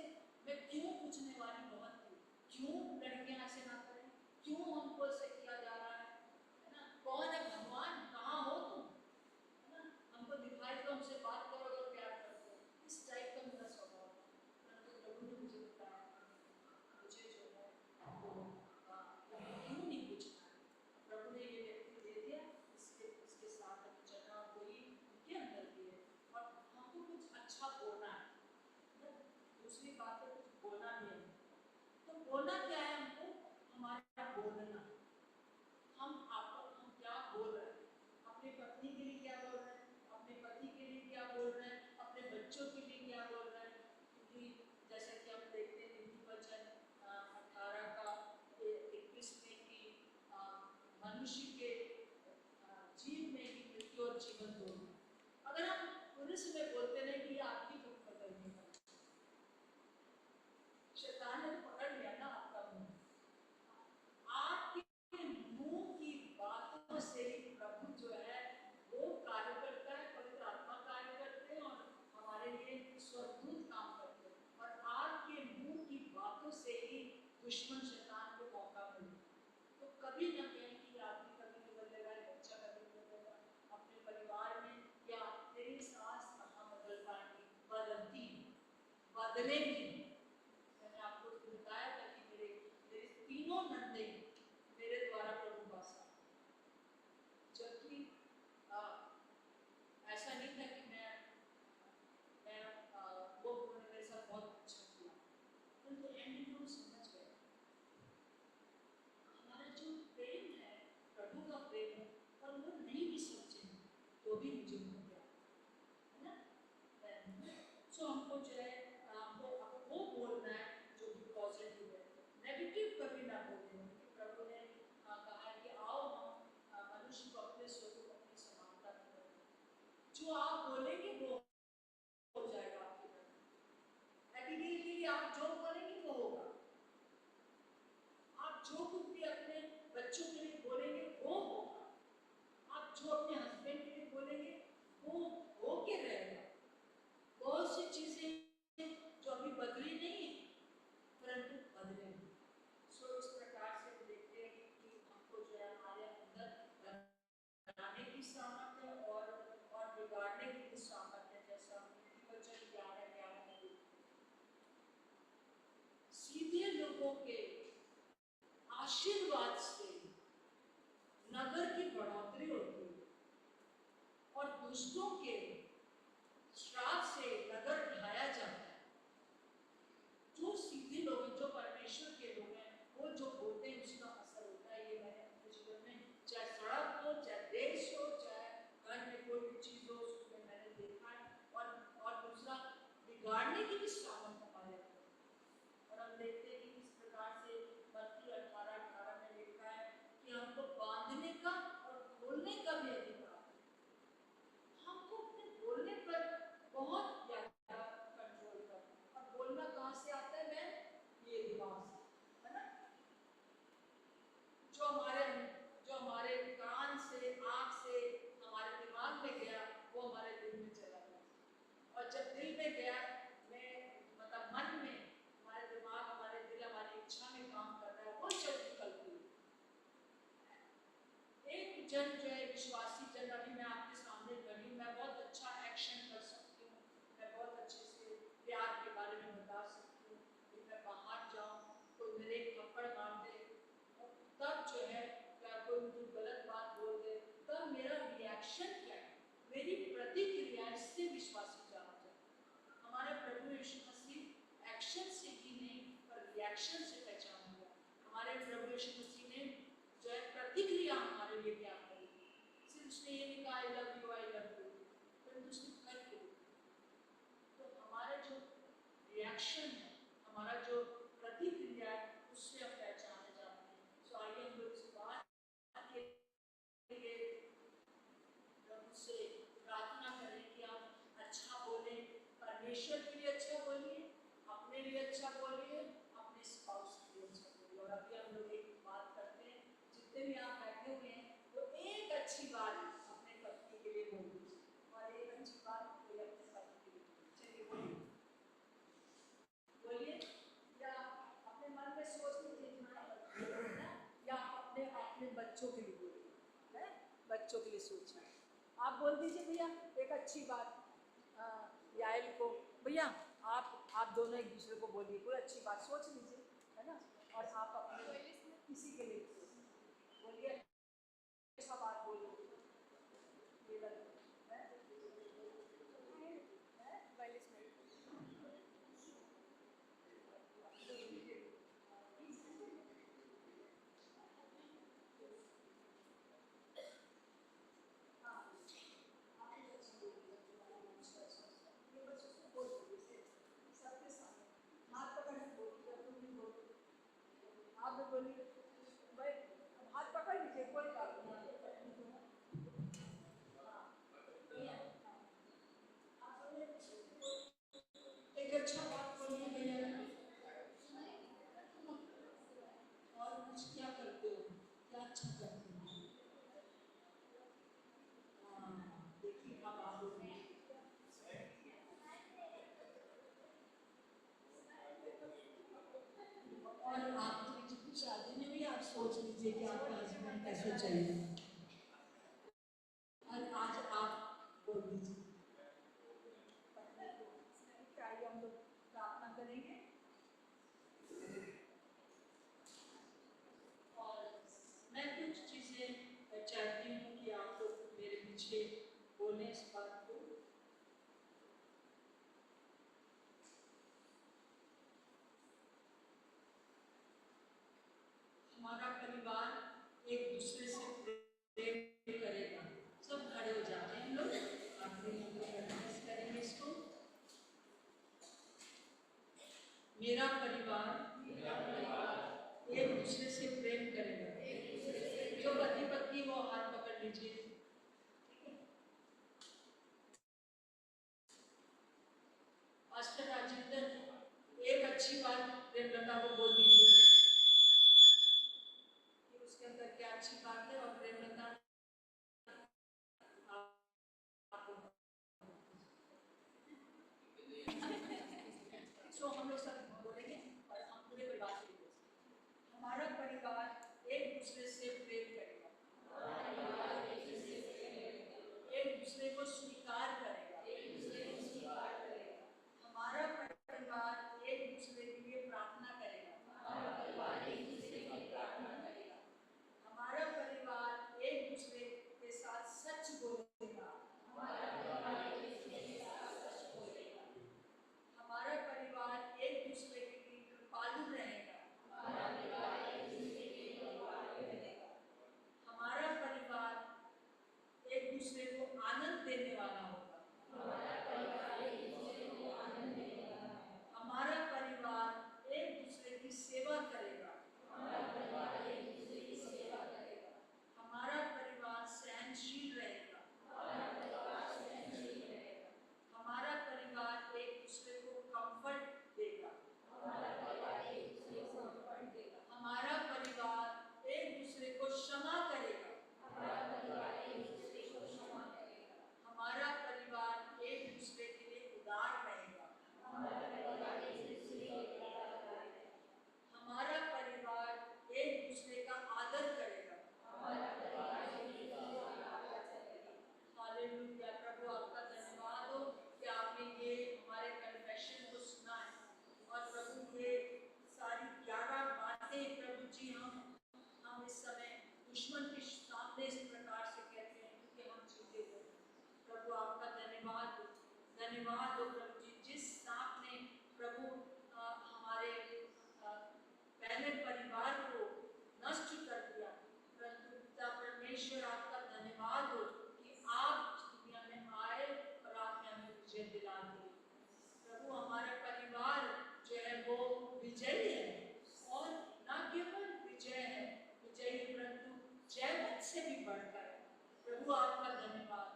Speaker 1: मैं क्यों पूछने वाली बहुत थी, क्यों लड़कियां ऐसे ना करें, क्यों हमको ऐसे किया जा रहा है ना। कौन है भगवान, कहाँ हो तुम, है ना। हमको दिखाई तो हमसे बात करो तो प्यार करते हो, इस टाइप का मेरा स्वभाव है। परंतु प्रभु ने मुझे बताया मुझे जो है वो क्यों नहीं पूछना है। प्रभु ने ये व्यक्ति दे दिया, इसके साथ हमें चलना, वही उनके अंदर भी है। और हमको कुछ अच्छा बोलना है, दूसरी बात है कुछ बोलना भी है। तो बोलना क्या है हमको? हमारा बोलना, दुश्मन शैतान को मौका मिले तो कभी ना कहीं की आदमी कभी नहीं बदलेगा, बच्चा कभी नहीं बदलेगा, अपने परिवार में या तेरी सास कहाँ बदल पाएंगी, बदलती बदलेंगी। मैंने आपको बताया था कि मेरे मेरे तीनों नंदे मेरे द्वारा प्रभु पास आए, जबकि ऐसा नहीं था कि मैं वो उन्होंने मेरे साथ बहुत अच्छा किया, परंतु एंड में वो समझ गए हमारा जो प्रेम है प्रभु का प्रेम है, और वो नहीं भी समझे तो भी मुझे मिल गया, है ना। सो हमको जो है हमको वो बोलना है जो भी पॉजिटिव है, नेगेटिव कभी ना बोले। प्रभु ने कहा है कि आओ हम मनुष्य को अपने स्वरूप अपनी समानता में करें, जो आप बोलेंगे वो हो जाएगा आपके घर। एबिगेल आप जो बोलेंगे वो होगा, आप जो कुछ भी अपने बच्चों के लिए बोलेंगे वो होगा, आप जो अपने हस्बैंड के लिए बोलेंगे वो होके रहेगा। बहुत सी चीजें जो अभी बदली नहीं है परंतु बदलेंगी। सो इस प्रकार से हम देखते हैं कि हमको जो है हमारे अंदर बनाने की सामर्थ है और बिगाड़ने की भी सामर्थ है, जैसा वचन 11:11 में देखते हैं। सीधे लोगों के आशीर्वाद से नगर की बढ़ोतरी होती है और दुष्टों के श्राप से नगर ढाया जाता है। जो सीधे लोग हैं, जो परमेश्वर के लोग हैं, वो जो बोलते हैं उसका असर होता है। ये मैंने अपने जीवन में चाहे सड़क हो, चाहे देश हो, चाहे घर में कोई भी चीज हो, उसमें मैंने देखा है। और दूसरा बिगाड़ने की भी सामर्थ हमारे अंदर। और हम देखते हैं कि इस प्रकार से मत्ती 18:18 में लिखा है कि हमको बांधने का और खोलने का भी अधिकार है। हमको अपने बोलने पर बहुत ज्यादा कंट्रोल करना है। और बोलना कहाँ से आता है मैं? ये दिमाग से, है ना। जो हमारे कान से, आँख से हमारे दिमाग में गया वो हमारे दिल में चला गया, और जब दिल में गया मतलब मन में, हमारे दिमाग, हमारे दिल, हमारी इच्छा में काम कर रहा है, वो चीज निकलती है। एक जन जो है विश्वासी जन, अभी मैं आपके सामने खड़ी हूँ, मैं बहुत अच्छा एक्शन कर सकती हूँ, मैं बहुत अच्छे से प्यार के बारे में बता सकती हूँ, कि मैं बाहर जाऊँ कोई मेरे थप्पड़ मार दे और तब जो है या कोई मुझे गलत बात बोल दे, तब मेरा रिएक्शन क्या है, मेरी प्रतिक्रिया, इससे विश्वासी जाना जाए। हमारा प्रभु यीशु मसीह एक्शन से ही नहीं पर रिएक्शन से पहचान हुआ। हमारे प्रभु यीशु मसीह ने जो है प्रतिक्रिया हमारे लिए क्या करी, सिर्फ उसने ये नहीं कहा आई लव यू, परंतु उसने करके तो हमारा जो रिएक्शन है, हमारा जो प्रतिक्रिया है, उससे हम पहचाने जाते हैं। सो आइए हम लोग इस बात के लिए प्रभु से प्रार्थना करें कि आप अच्छा बोले, परमेश्वर के लिए अच्छा बोलिए, अपने लिए अच्छा बोलिए, अपने स्पाउस के लिए अच्छा बोलिए। और अभी हम लोग एक बात करते हैं, जितने भी आप बैठे हुए हैं वो एक अच्छी बात अपने पत्नी के लिए बोलिए और एक अच्छी बात कोई अपने पति के लिए। चलिए बोलिए, या अपने मन में सोच लीजिए ना, या अपने अपने बच्चों के लिए बोलिए, है बच्चों के लिए सोचिए। आप बोल दीजिए भैया एक अच्छी बात, याइल को, भैया आप दोनों एक दूसरे को बोलिए कोई अच्छी बात सोच लीजिए, है ना। और आप अपने किसी के लिए बोलिए ऐसा बात बोलिए, आप भी बोलिए भाई, हाथ पकड़ लीजिए कोई बात नहीं। एक अच्छा बात बोलिए भैया, और कुछ क्या करते हो, क्या अच्छा करते हो, देखिए अब आप बोलिए। और आप मुझे कि आपका हस्बैंड कैसे चाहिए। और आज आप बोल दीजिए।
Speaker 3: क्या आइए हम लोग प्रार्थना करेंगे।
Speaker 1: और मैं कुछ चीज़ें चाहती हूँ कि आप लोग मेरे पीछे बोलें इस बात को। हमारा परिवार एक दूसरे से प्रेम करेगा। सब खड़े हो जाते हैं हम लोग, आखिरी हम लोग प्रैक्टिस करेंगे इसको। मेरा परिवार एक दूसरे से प्रेम करेगा। जो पति पत्नी वो हाथ पकड़ लीजिए। मास्टर राजेंद्र एक अच्छी बात प्रेमलता को बोल दीजिए कि उसके अंदर क्या अच्छी बात है, और प्रेमलता सो हम लोग सब बोलेंगे और हम पूरे परिवार के लिए। हमारा परिवार एक दूसरे से प्रेम करेगा, एक दूसरे को स्वीकार करेगा। हमारा परिवार एक दूसरे के लिए प्रार्थना करेगा। हमारा परिवार एक दूसरे के साथ सच बोलेगा। हमारा परिवार एक दूसरे के लिए कृपालु रहेगा। हमारा परिवार एक दूसरे को आनंद देने वाला होगा। हमारा परिवार एक दूसरे की सेवा करेगा। हमारा परिवार सहनशील रहेगा। हमारा परिवार एक दूसरे को कंफर्ट देगा। हमारा परिवार एक दूसरे को क्षमा करेगा। हमारा परिवार एक दूसरे के लिए उदार रहेगा। हमारा परिवार एक दूसरे का आदर करेगा। हालेलुया। प्रभु आपका धन्यवाद हो कि आपने ये हमारे कन्फेशन को सुना है, और प्रभु ये सारी 11 बातें प्रभु जी हम इस समय दुश्मन के सामने इस प्रकार से कहते हैं क्योंकि हम जीते हुए हैं। प्रभु आपका धन्यवाद हो, धन्यवाद हो प्रभु जी। जिस सांप ने प्रभु हमारे पहले परिवार को नष्ट कर दिया, परंतु पिता परमेश्वर आपका धन्यवाद हो कि आप इस दुनिया में आए और आपने हमें विजय दिला दी। प्रभु हमारा परिवार जो है वो विजयी है, और न केवल विजय है, विजयी परंतु जयवंत से भी बढ़कर है। प्रभु आपका धन्यवाद,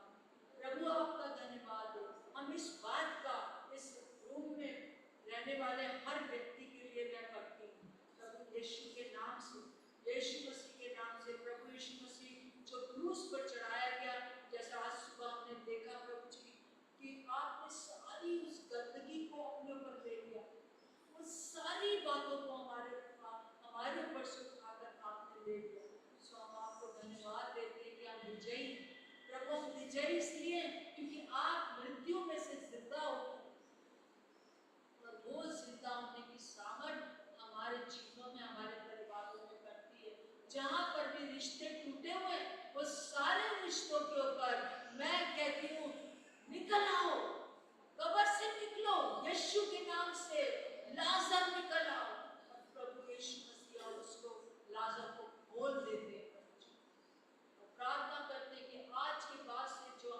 Speaker 1: प्रभु आपका धन्यवाद हो। हम इस बात का इस रूम में रहने वाले हर व्यक्ति के लिए मैं करती हूँ प्रभु यीशु के नाम से, यीशु मसीह के नाम से। प्रभु यीशु मसीह जो क्रूस पर चढ़ाया गया, जैसा आज सुबह हमने देखा प्रभु जी कि आपने सारी उस गंदगी को अपने ऊपर ले लिया, उस सारी बातों को हमारे ऊपर से उठाकर आपने ले लिया। सो हम आपको धन्यवाद देते हैं कि आप विजयी। प्रभु हम विजयी इसलिए क्योंकि आप मृत्यु में से जिंदा हो, और वो जिंदा होने की सामर्थ हमारे जीवनों में, हमारे परिवारों में करती है। जहाँ पर भी रिश्ते टूटे हुए, वो सारे रिश्तों के ऊपर मैं कहती हूँ निकल आओ, कब्र से निकलो, यीशु के नाम से लाजर निकल आओ। और प्रभु यीशु मसीह उसको लाजर को खोल देते हैं। प्रार्थना करते हैं कि आज के बाद से जो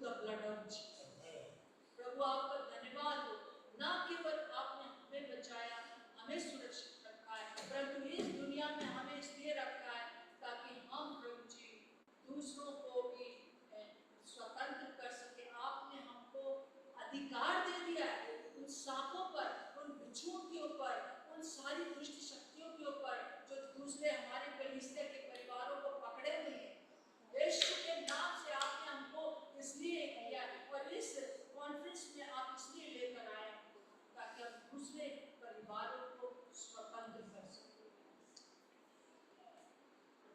Speaker 1: द ब्लड ऑफ जीसस। प्रभु आपका धन्यवाद हो, ना केवल आपने हमें बचाया, हमें सुरक्षित रखा है, परंतु इस दुनिया में हमें इसलिए रखा है ताकि हम प्रभु जी दूसरों को भी स्वतंत्र कर सके। आपने हमको अधिकार दे दिया है उन सांपों पर, उन बिच्छुओं के ऊपर, उन सारी दुष्ट शक्तियों के ऊपर जो दूसरे हमारे कलीसिया के परिवारों को पकड़े हुए हैं। यीशु के नाम से आपने हमको इसलिए किया और इस कॉन्फ्रेंस में आप इसलिए लेकर आए हमको ताकि हम दूसरे परिवारों को स्वतंत्र कर सकें।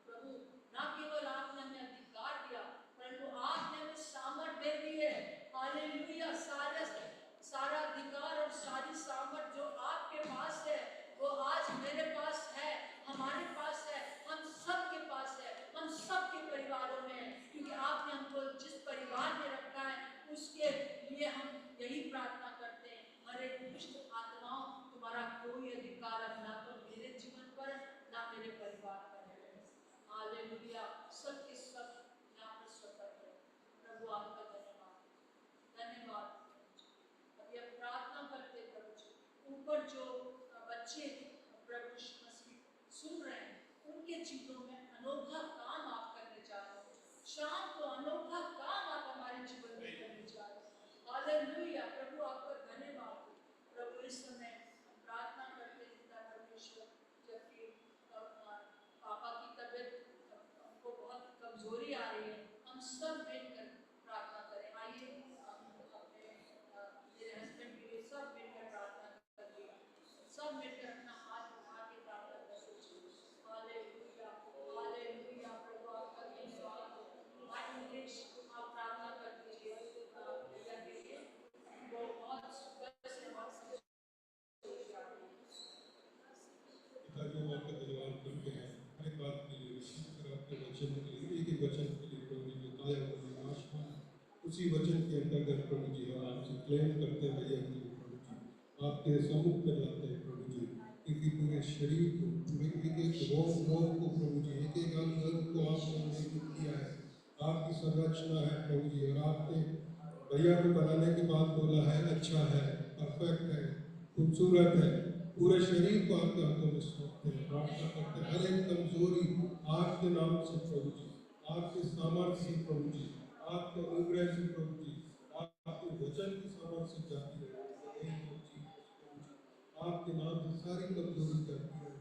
Speaker 1: प्रभु ना केवल आपने हमें अधिकार दिया, परंतु आपने हमें सामर्थ दे दी है। हालेलुया। सारा अधिकार और सारी सामर्थ जो आपके पास है वो आज मेरे पास है, हमारे पास है, हम सबके पास है, हम सबके परिवारों में है, क्योंकि आपने हमको जिस परिवार में रखा है उसके लिए हम यही प्रार्थना करते हैं। हरे दुष्ट आत्माओं, तुम्हारा कोई अधिकार अब ना तो मेरे जीवन पर ना मेरे परिवार पर है। हालेलुया। सबके सब यहाँ पर स्वतंत्र है। प्रभु आपका धन्यवाद, धन्यवाद। अभी हम प्रार्थना करते प्रभु जी, ऊपर जो बच्चे प्रभु मसीह सुन रहे हैं उनके जीवनों में अनोखा काम आप करने जा रहे हो। शाम को अनोखा काम आप हमारे जीवन में करने जा रहे हो। हालेलुया। प्रभु आपका धन्यवाद। प्रभु इस समय हम प्रार्थना करते हैं पिता परमेश्वर, जबकि पापा की तबीयत हमको बहुत कमजोरी आ रही है, हम सब मिलकर प्रार्थना करें। आइए अपने मेरे हस्बैंड के लिए सब मिलकर प्रार्थना करिए, सब मिलकर अपना हाथ उठा के प्रार्थना करिए। Hallelujah, hallelujah. प्रभु आपका धन्यवाद। भाई मुकेश आप प्रार्थना कर दीजिए भैया के लिए, वो बहुत सुंदर से हमारे
Speaker 4: पिताजी हम आपका धन्यवाद करते हैं हर एक बात के लिए, विशेषकर आपके वचन के लिए, एक एक वचन के लिए प्रभु जी जो ताया हुआ विनाशमान उसी वचन के अंतर्गत प्रभु जी हम आपसे क्लेम करते हैं भैया के लिए प्रभु जी, आपके सम्मुख में लाते हैं प्रभु जी, क्योंकि पूरे शरीर को, पूरे एक एक रोग को प्रभु जी, एक एक अंग को आपने उन्हें किया है, आपकी संरचना है प्रभु जी। और आपने भैया को बनाने के बाद बोला है अच्छा है, परफेक्ट है, खूबसूरत है, पूरे शरीर को आपके हाथों में सौंपते हैं, प्रार्थना करते हैं हर एक कमजोरी आपके नाम से प्रभु जी, आपके सामर्थ्य से प्रभु जी, आपके अनुग्रह से प्रभु जी, आपके वचन की सामर्थ्य से जाती रहे प्रभु जी, आपके नाम से सारी कमजोरी जाती रहे।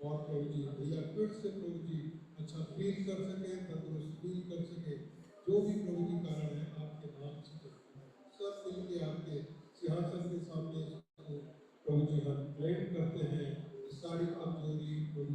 Speaker 4: और प्रभु जी भैया फिर से प्रभु जी अच्छा फील कर सके, तंदुरुस्त फील कर सके, जो भी प्रभु जी कारण है आपके नाम से सब मिलके आपके सिंहासन के सामने प्रभु जी हम क्लेम करते हैं सारी कमजोरी प्रभु